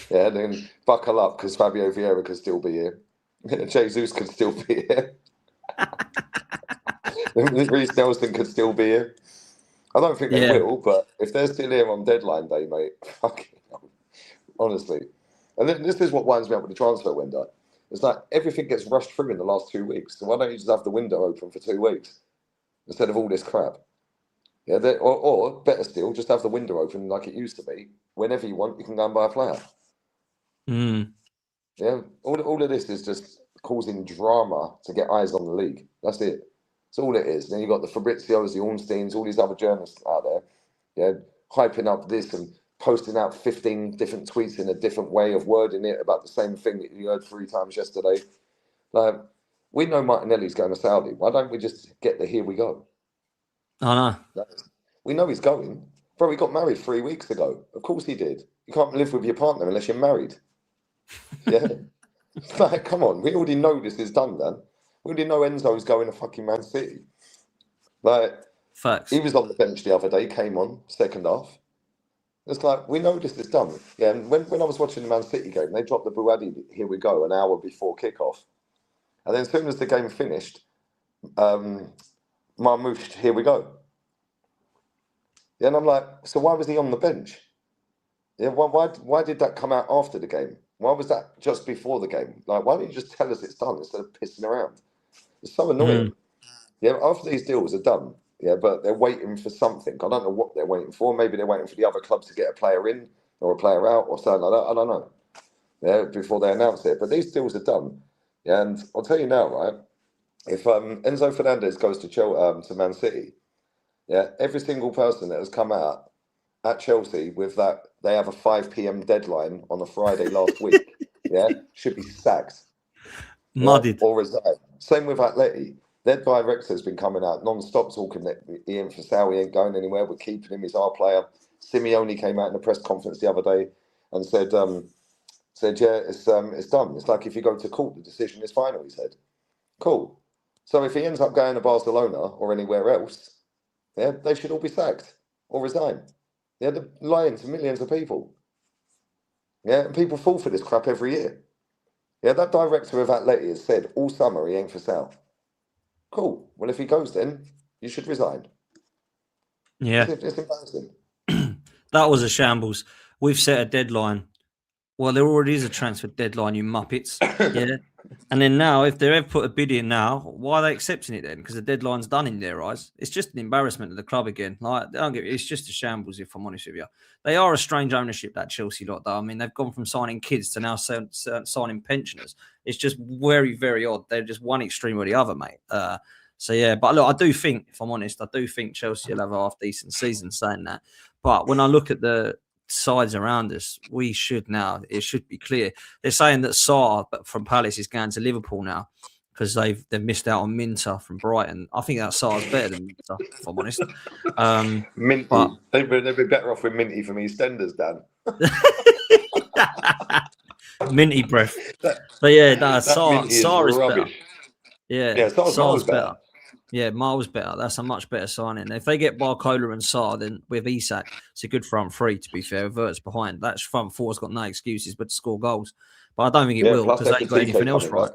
yeah, then buckle up, because Fabio Vieira could still be here. Jesus could still be here. Reece Nelson could still be here. I don't think they will, but if they're still here on deadline day, mate, fucking honestly. And then this is what winds me up with the transfer window. It's like everything gets rushed through in the last 2 weeks. So why don't you just have the window open for 2 weeks instead of all this crap? Yeah, or better still, just have the window open like it used to be. Whenever you want, you can go and buy a player. Yeah, all of this is just causing drama to get eyes on the league. That's it. That's all it is. Then you've got the Fabrizios, the Ornsteins, all these other journalists out there, yeah, hyping up this and posting out 15 different tweets in a different way of wording it about the same thing that you heard 3 times yesterday. Like, we know Martinelli's going to Saudi. Why don't we just get the here we go?
I know.
We know he's going. Bro, he got married 3 weeks ago. Of course he did. You can't live with your partner unless you're married. Yeah. Like, come on. We already know this is done, Dan. We already know Enzo's going to fucking Man City. Like,
facts.
He was on the bench the other day, came on, second half. It's like, we know this is done. Yeah, and when I was watching the Man City game, they dropped the Buadi, here we go, an hour before kickoff. And then as soon as the game finished, Marmoush, here we go. Yeah, and I'm like, so why was he on the bench? Yeah, why did that come out after the game? Why was that just before the game? Like, why don't you just tell us it's done instead of pissing around? It's so annoying. Yeah, after these deals are done, yeah, but they're waiting for something. I don't know what they're waiting for. Maybe they're waiting for the other clubs to get a player in or a player out or something like that. I don't know. Yeah, before they announce it. But these deals are done. Yeah, and I'll tell you now, right? If Enzo Fernandez goes to Man City, yeah, every single person that has come out at Chelsea with that, they have a 5 p.m. deadline on a Friday last week, yeah, should be sacked.
Mudded.
Or resign. Same with Atleti. Their director's been coming out non-stop talking that he ain't for sale, he ain't going anywhere, we're keeping him, he's our player. Simeone came out in a press conference the other day and said, yeah, it's done. It's like if you go to court, the decision is final, he said. Cool. So if he ends up going to Barcelona or anywhere else, yeah, they should all be sacked or resign. Yeah, they're lying to millions of people. Yeah, and people fall for this crap every year. Yeah, that director of Atleti has said all summer he ain't for sale. Cool. Well, if he goes then, you should resign.
Yeah.
It's embarrassing.
That was a shambles. We've set a deadline. Well, there already is a transfer deadline, you muppets. Yeah. And then now, if they've put a bid in now, why are they accepting it then? Because the deadline's done in their eyes. It's just an embarrassment to the club again. Like, I don't get it. It's just a shambles, if I'm honest with you. They are a strange ownership, that Chelsea lot, though. I mean, they've gone from signing kids to now signing pensioners. It's just very, very odd. They're just one extreme or the other, mate. So yeah, but look, I do think, if I'm honest, I do think Chelsea will have a half decent season. Saying that, but when I look at the sides around us, it should be clear. They're saying that Sarr from Palace is going to Liverpool now because they've missed out on Minter from Brighton. I think that Sarr's better than Minter, if I'm honest.
Minty.
But
They'd be better off with Minty from EastEnders, Dan.
Minty breath. But yeah,
That Minty is
Sarr is better.
rubbish.
Yeah,
Sarr's
Sarr's
better.
better. Yeah, miles better. That's a much better signing. If they get Barcola and Sarr, then with Isak, it's a good front three, to be fair. Verts behind. That front four's got no excuses but to score goals. But I don't think it will because they ain't got anything else right.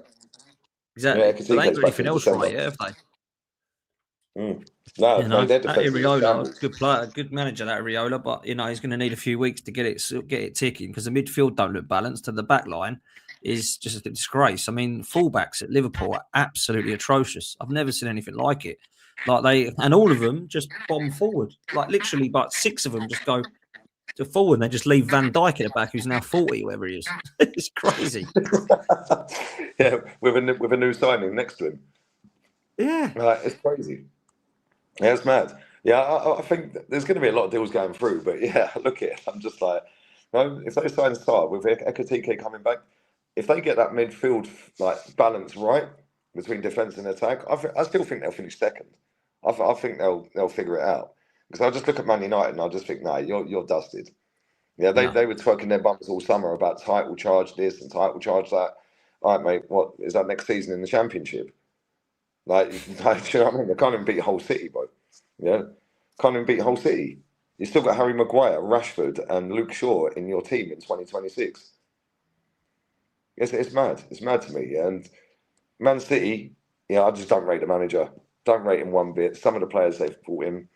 Exactly. But they ain't got anything else right, have they?
No,
you know,
their
that
defense is
Iriola, good player, good manager, that Iriola, but he's going to need a few weeks to get it ticking because the midfield don't look balanced and the back line is just a disgrace. I mean, fullbacks at Liverpool are absolutely atrocious. I've never seen anything like it. And all of them just bomb forward. Like literally, about 6 of them just go to forward and they just leave Van Dijk at the back, who's now 40, whatever he is. It's crazy.
Yeah, with a new signing next to him.
Yeah,
it's crazy. Yeah, it's mad. Yeah, I think there's going to be a lot of deals going through, but yeah, look at it. I'm just like, if they sign Sarr with Ekatike coming back, if they get that midfield balance right between defence and attack, I still think they'll finish second. I think they'll figure it out because I just look at Man United and I just think, no, you're dusted. Yeah, they were twerking their bums all summer about title charge this and title charge that. All right, mate, what is that next season in the Championship? Like, do you know what I mean? They can't even beat Hull City, bro. Yeah, can't even beat Hull City. You still got Harry Maguire, Rashford, and Luke Shaw in your team in 2026. It's mad. It's mad to me. Yeah? And Man City, I just don't rate the manager. Don't rate him one bit. Some of the players they've brought in,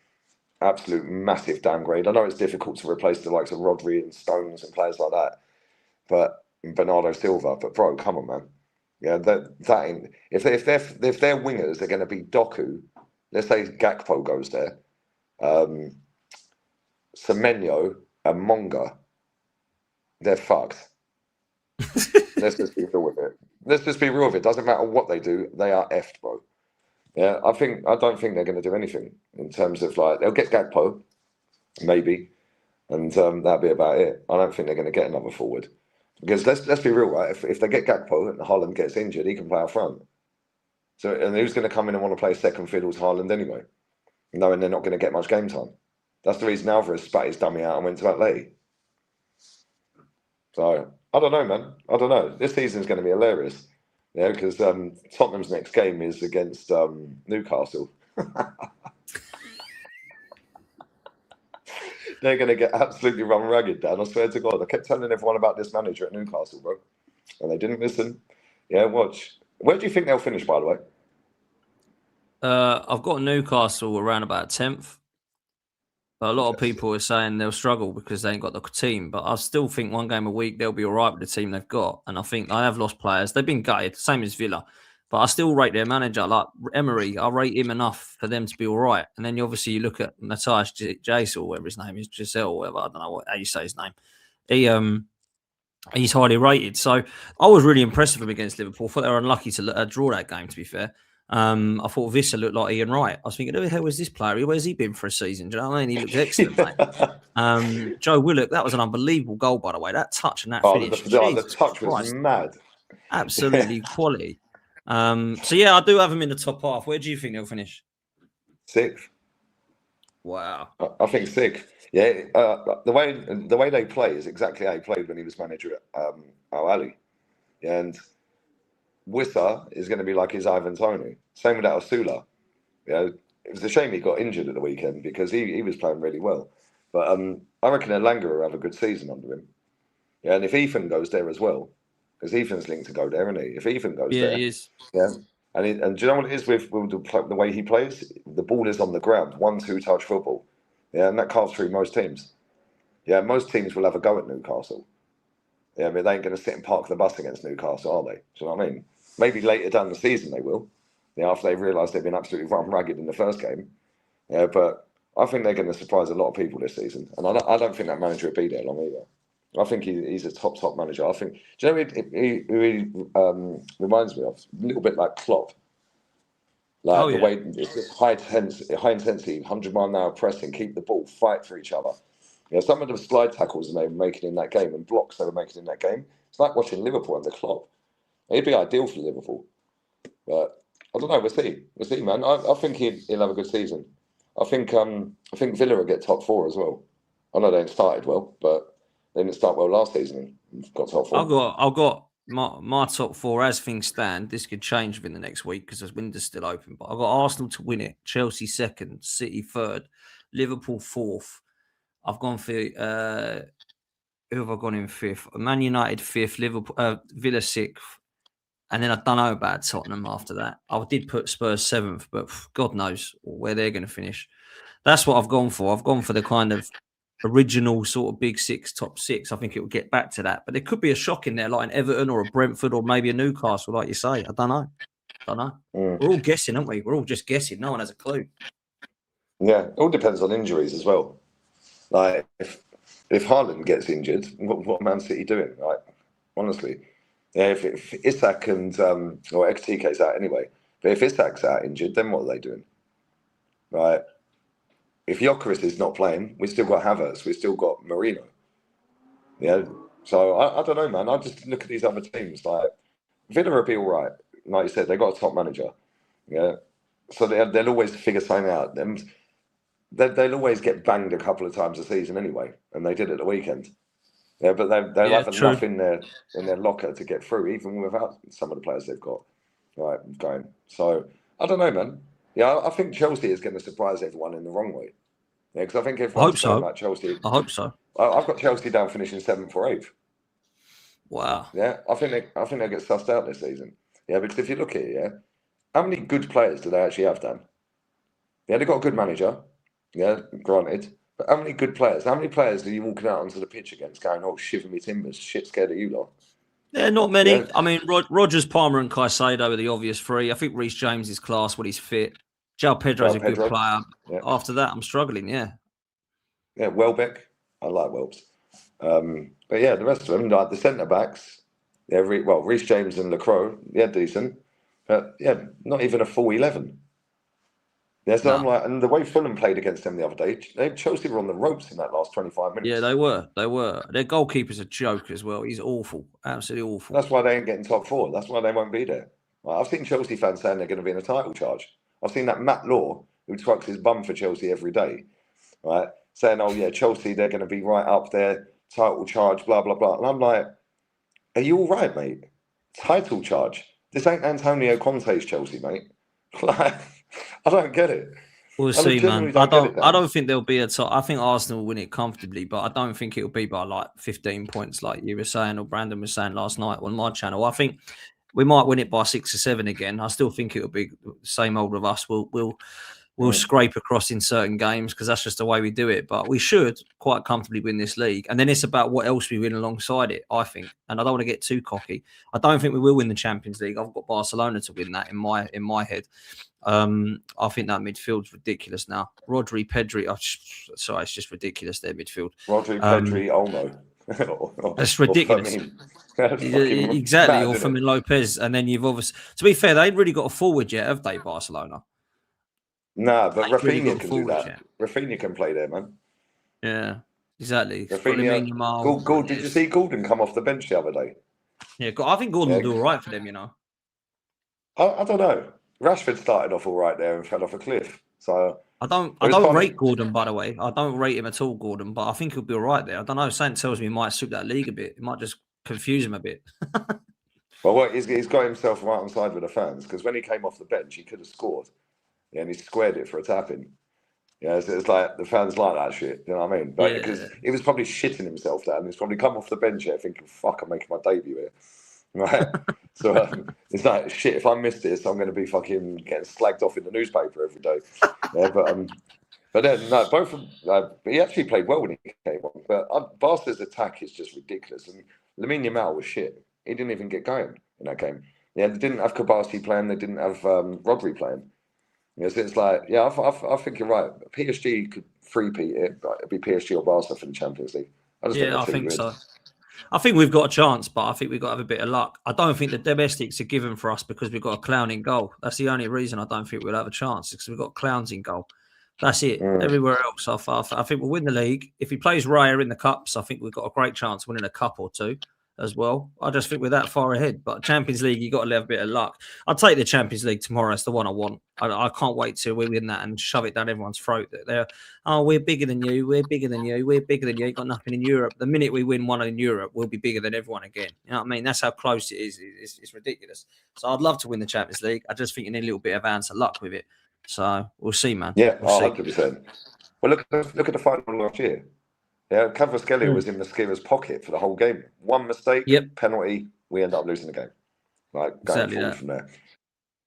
absolute massive downgrade. I know it's difficult to replace the likes of Rodri and Stones and players like that, but Bernardo Silva. But bro, come on, man. Yeah, that ain't. If their wingers are going to be Doku, let's say Gakpo goes there, Semenyo and Monga, they're fucked. Let's just be real with it. Let's just be real with it. Doesn't matter what they do, they are effed, bro. Yeah, I don't think they're going to do anything in terms of they'll get Gakpo, maybe, and that'll be about it. I don't think they're going to get another forward. Because let's be real, right? If they get Gakpo and Haaland gets injured, he can play up front. So, and who's going to come in and want to play second fiddle to Haaland anyway, knowing they're not going to get much game time? That's the reason Alvarez spat his dummy out and went to Atleti. So I don't know, man. I don't know. This season's going to be hilarious, because Tottenham's next game is against Newcastle. They're going to get absolutely run ragged, Dan. I swear to God. I kept telling everyone about this manager at Newcastle, bro. And they didn't listen. Yeah, watch. Where do you think they'll finish, by the way?
I've got Newcastle around about 10th. But a lot of people are saying they'll struggle because they ain't got the team. But I still think one game a week, they'll be all right with the team they've got. And I think I have lost players. They've been gutted, same as Villa. But I still rate their manager, like Emery. I rate him enough for them to be all right. And then obviously you look at Matthias Jace or whatever his name is, Giselle, or whatever. I don't know how you say his name. He's highly rated. So I was really impressed with him against Liverpool. I thought they were unlucky to draw that game, to be fair. I thought Vissa looked like Ian Wright. I was thinking, who the hell is this player? Where's he been for a season? Do you know what I mean? He looks excellent, mate. Joe Willock, that was an unbelievable goal, by the way. That touch and that finish.
The touch was mad.
Absolutely quality. So yeah, I do have him in the top half. Where do you think they'll finish?
6th.
Wow.
I think 6th. Yeah, the way they play is exactly how he played when he was manager at Al Ahly. And Wissa is going to be like his Ivan Toney. Same with that Osula. It was a shame he got injured at the weekend because he was playing really well. But I reckon Elanga will have a good season under him. Yeah, and if Ethan goes there as well, because Ethan's linked to go there, isn't he? If Ethan goes there,
he is.
Yeah, and do you know what it is with the way he plays? The ball is on the ground, 1-2 touch football. Yeah, and that carves through most teams. Yeah, most teams will have a go at Newcastle. Yeah, I mean, they ain't going to sit and park the bus against Newcastle, are they? Do you know what I mean? Maybe later down the season they will. Yeah, after they've realised they've been absolutely run ragged in the first game. Yeah, but I think they're going to surprise a lot of people this season, and I don't think that manager will be there long either. I think he's a top manager. I think. Do you know who he reminds me of? A little bit like Klopp. Like
Oh
the
yeah,
way it's just high intensity, 100-mile-an-hour pressing, keep the ball, fight for each other. Some of the slide tackles they were making in that game and blocks they were making in that game. It's like watching Liverpool under Klopp. It'd be ideal for Liverpool, but I don't know. We'll see. We'll see, man. I think he'll have a good season. I think Villa will get top four as well. I know they didn't started well, but they didn't start well last season and got top four.
I've got my top four as things stand. This could change within the next week because the window's still open. But I've got Arsenal to win it, Chelsea second, City third, Liverpool fourth. I've gone for who have I gone in fifth? Man United fifth, Liverpool, Villa sixth, and then I don't know about Tottenham after that. I did put Spurs seventh, but God knows where they're going to finish. That's what I've gone for. I've gone for the kind of original sort of big six, top six. I think it will get back to that. But there could be a shock in there, like an Everton or a Brentford or maybe a Newcastle, like you say. I don't know. We're all guessing, aren't we? We're all just guessing. No one has a clue.
Yeah, it all depends on injuries as well. Like if Haaland gets injured, what Man City doing? Like honestly, yeah. If Isak and or XTK's out anyway, but if Isak's out injured, then what are they doing? Right. If Gyökeres is not playing, we've still got Havertz, we've still got Marino. Yeah. So I don't know, man. I just look at these other teams. Like Villa will be all right. Like you said, they got a top manager. Yeah. So they'll always figure something out. And they'll always get banged a couple of times a season anyway, and they did at the weekend. Yeah, but they'll have
true.
enough in their locker to get through, even without some of the players they've got going. So I don't know, man. Yeah, I think Chelsea is going to surprise everyone in the wrong way. Yeah, because I think everyone's going like Chelsea.
I hope so.
I've got Chelsea down finishing 7th or 8th.
Wow.
Yeah, I think they'll get sussed out this season. Yeah, because if you look at it, yeah, how many good players do they actually have, Dan? Yeah, they've got a good manager. Yeah, granted. But how many good players? How many players are you walking out onto the pitch against going, oh, shiver me timbers, shit scared of you lot?
Yeah, not many.
Yeah.
I mean, Rogers, Palmer and Caicedo are the obvious three. I think Reece James is class when he's fit. João Pedro's a good player.
Yeah.
After that, I'm struggling, yeah.
Yeah, Welbeck. I like Welbs. But yeah, the rest of them, like the centre-backs, yeah, Reece James and Lacroix, yeah, decent. But yeah, not even a full 11. Yeah, so I'm like, and the way Fulham played against them the other day, Chelsea were on the ropes in that last 25 minutes.
Yeah, they were. Their goalkeeper's a joke as well. He's awful, absolutely awful.
That's why they ain't getting top four. That's why they won't be there. I've seen Chelsea fans saying they're going to be in a title charge. I've seen that Matt Law, who trucks his bum for Chelsea every day, right, saying, oh yeah, Chelsea, they're going to be right up there, title charge, blah, blah, blah. And I'm like, are you all right, mate? Title charge? This ain't Antonio Conte's Chelsea, mate. Like, I don't get it.
We'll see, man. I don't think there'll be a top. I think Arsenal will win it comfortably, but I don't think it'll be by like 15 points, like you were saying, or Brandon was saying last night on my channel. I think we might win it by 6 or 7 again. I still think it'll be the same old with us. We'll scrape across in certain games because that's just the way we do it. But we should quite comfortably win this league. And then it's about what else we win alongside it, I think. And I don't want to get too cocky. I don't think we will win the Champions League. I've got Barcelona to win that in my head. I think that midfield's ridiculous now. Rodri, Pedri, sorry, it's just ridiculous, their midfield.
Rodri, Pedri, Olmo.
That's ridiculous. Exactly, or Fermin Lopez. And then you've obviously, to be fair, they ain't really got a forward yet, have they, Barcelona?
Nah, but Rafinha can do that. Yet. Rafinha can play there, man.
Yeah, exactly.
Rafinha. Did you see Gordon come off the bench the other day?
Yeah, I think Gordon will do all right for them, you know.
I don't know. Rashford started off all right there and fell off a cliff. So
I don't rate Gordon, by the way. I don't rate him at all, Gordon, but I think he'll be all right there. I don't know. Something tells me he might suit that league a bit. It might just confuse him a bit.
Well, he's got himself right on side with the fans because when he came off the bench, he could have scored. Yeah, and he squared it for a tap-in. Yeah, so it's like the fans like that shit. You know what I mean? But because he was probably shitting himself there, and he's probably come off the bench here thinking, "Fuck, I'm making my debut here." Right? So it's like shit. If I miss this, I'm going to be fucking getting slagged off in the newspaper every day. Yeah, but then no, both of them. He actually played well when he came on. But Barca's attack is just ridiculous, and Lamine Yamal was shit. He didn't even get going in that game. Yeah, they didn't have Kabasi playing. They didn't have Rodri playing. Yes, it's like, yeah, I think you're right. PSG could three-peat it, but it'd be PSG or Barca for the Champions League.
I think so. I think we've got a chance, but I think we've got to have a bit of luck. I don't think the domestics are given for us because we've got a clown in goal. That's the only reason I don't think we'll have a chance, because we've got clowns in goal. That's it. Everywhere else, I think we'll win the league. If he plays Raya in the cups, I think we've got a great chance of winning a cup or two as well. I just think we're that far ahead. But Champions League, you've got to have a bit of luck. I'll take the Champions League tomorrow. It's the one I want. I can't wait till we win that and shove it down everyone's throat. That they're, oh, we're bigger than you. We're bigger than you. We're bigger than you. You've got nothing in Europe. The minute we win one in Europe, we'll be bigger than everyone again. You know what I mean? That's how close it is. It's ridiculous. So I'd love to win the Champions League. I just think you need a little bit of ounce of luck with it. So we'll see, man.
Yeah,
we'll
100%. Well, look at the final last year. Yeah, Kvaratskhelia was in Mosquera's pocket for the whole game. One mistake, penalty, we end up losing the game. Like going forward from there.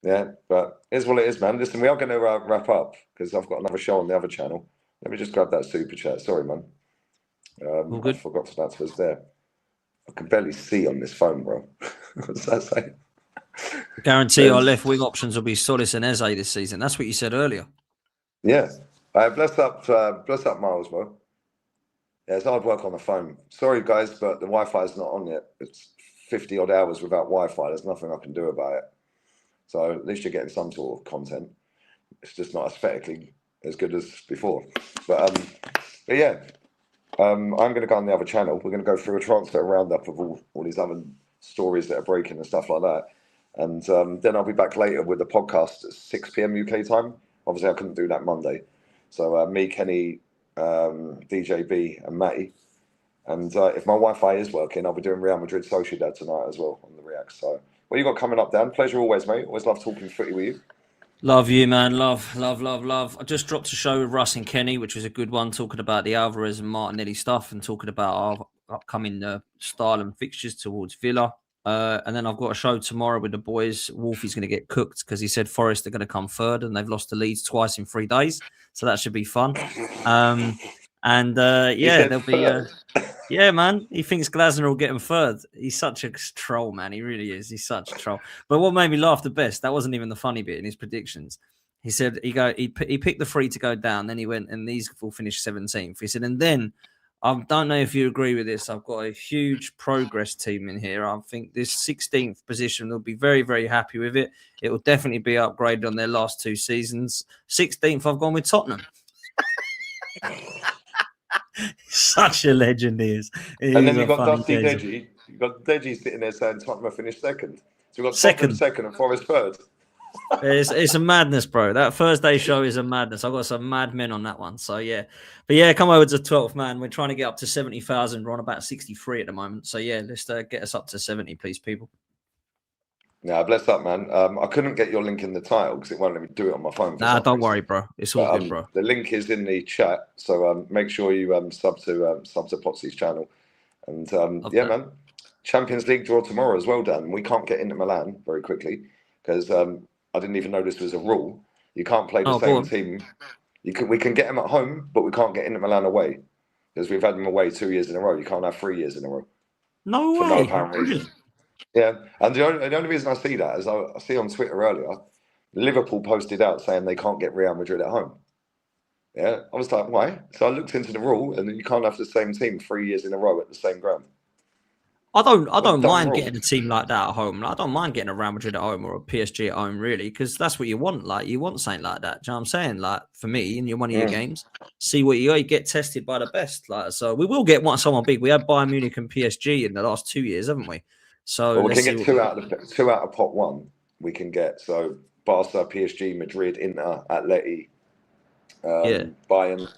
Yeah, but it's what it is, man. Listen, we are going to wrap up because I've got another show on the other channel. Let me just grab that super chat. Sorry, man. I forgot that was there. I can barely see on this phone, bro. What's that say?
Guarantee our left wing options will be Solis and Eze this season. That's what you said earlier.
Yeah. Bless up, Miles, bro. Yeah, it's hard work on the phone. Sorry, guys, but the Wi-Fi is not on yet. It's 50 odd hours without Wi-Fi. There's nothing I can do about it. So at least you're getting some sort of content. It's just not aesthetically as good as before. But yeah, I'm going to go on the other channel. We're going to go through a transfer roundup of all these other stories that are breaking and stuff like that. And then I'll be back later with the podcast at 6 p.m. UK time. Obviously, I couldn't do that Monday. So me, Kenny, DJB and Matty. And if my Wi-Fi is working, I'll be doing Real Madrid Sociedad tonight as well on the React. So what you got coming up, Dan? Pleasure always, mate. Always love talking footy with you.
Love you, man. Love. I just dropped a show with Russ and Kenny, which was a good one, talking about the Alvarez and Martinelli stuff and talking about our upcoming style and fixtures towards Villa. And then I've got a show tomorrow with the boys. Wolfie's going to get cooked because he said Forest are going to come third and they've lost to Leeds twice in 3 days. So that should be fun. There'll be... yeah, man. He thinks Glasner will get him third. He's such a troll, man. He really is. He's such a troll. But what made me laugh the best, that wasn't even the funny bit in his predictions. He said he picked the 3 to go down. Then he went, and these will finish 17th. He said, and then, I don't know if you agree with this, I've got a huge progress team in here. I think this 16th position, they'll be very, very happy with it. It will definitely be upgraded on their last 2 seasons. 16th, I've gone with Tottenham. Such a legend he is.
And then you've got Dusty Deji. You've got Deji sitting there saying Tottenham finished second. So you've got Tottenham second and Forest third.
It's a madness, bro. That Thursday show is a madness. I've got some mad men on that one. So, yeah. But, yeah, come over to 12th, man. We're trying to get up to 70,000. We're on about 63 at the moment. So, yeah, let's get us up to 70, please, people.
Yeah, bless up, man. I couldn't get your link in the title because it won't let me do it on my phone.
Nah, don't worry, bro. It's all good, bro.
The link is in the chat. So make sure you sub to Potsy's channel. And, yeah, man. Champions League draw tomorrow as well, Dan. We can't get into Milan very quickly because... I didn't even know this was a rule. You can't play the same team. We can get them at home, but we can't get into Milan away because we've had them away 2 years in a row. You can't have 3 years in a row.
No way.
For no apparent reason. Yeah, and the only reason I see that is I see on Twitter earlier, Liverpool posted out saying they can't get Real Madrid at home. Yeah, I was like, why? So I looked into the rule, and you can't have the same team 3 years in a row at the same ground.
I don't mind getting a team like that at home. I don't mind getting a Real Madrid at home or a PSG at home, really, because that's what you want. Like, you want something like that. Do you know what I'm saying? Like, for me, in one of your games, see what you get tested by the best. Like, so we will get someone big. We had Bayern Munich and PSG in the last 2 years, haven't we? So
we can get two out of pot one. We can get Barca, PSG, Madrid, Inter, Atleti, Bayern.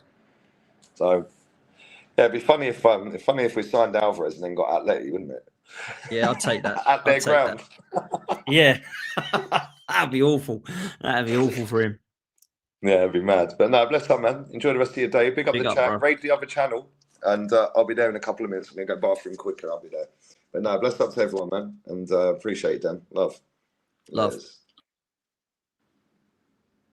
So. Yeah, it'd be funny if we signed Alvarez and then got Atleti, wouldn't it?
Yeah, I'll take that.
At their ground.
Yeah. That'd be awful. That'd be awful for him.
Yeah, it'd be mad. But no, bless up, man. Enjoy the rest of your day. Big up the chat. Bro. Raid the other channel. And I'll be there in a couple of minutes. I'm going to go bathroom quicker. I'll be there. But no, bless up to everyone, man. And appreciate it, Dan. Love.
Love.
Yes.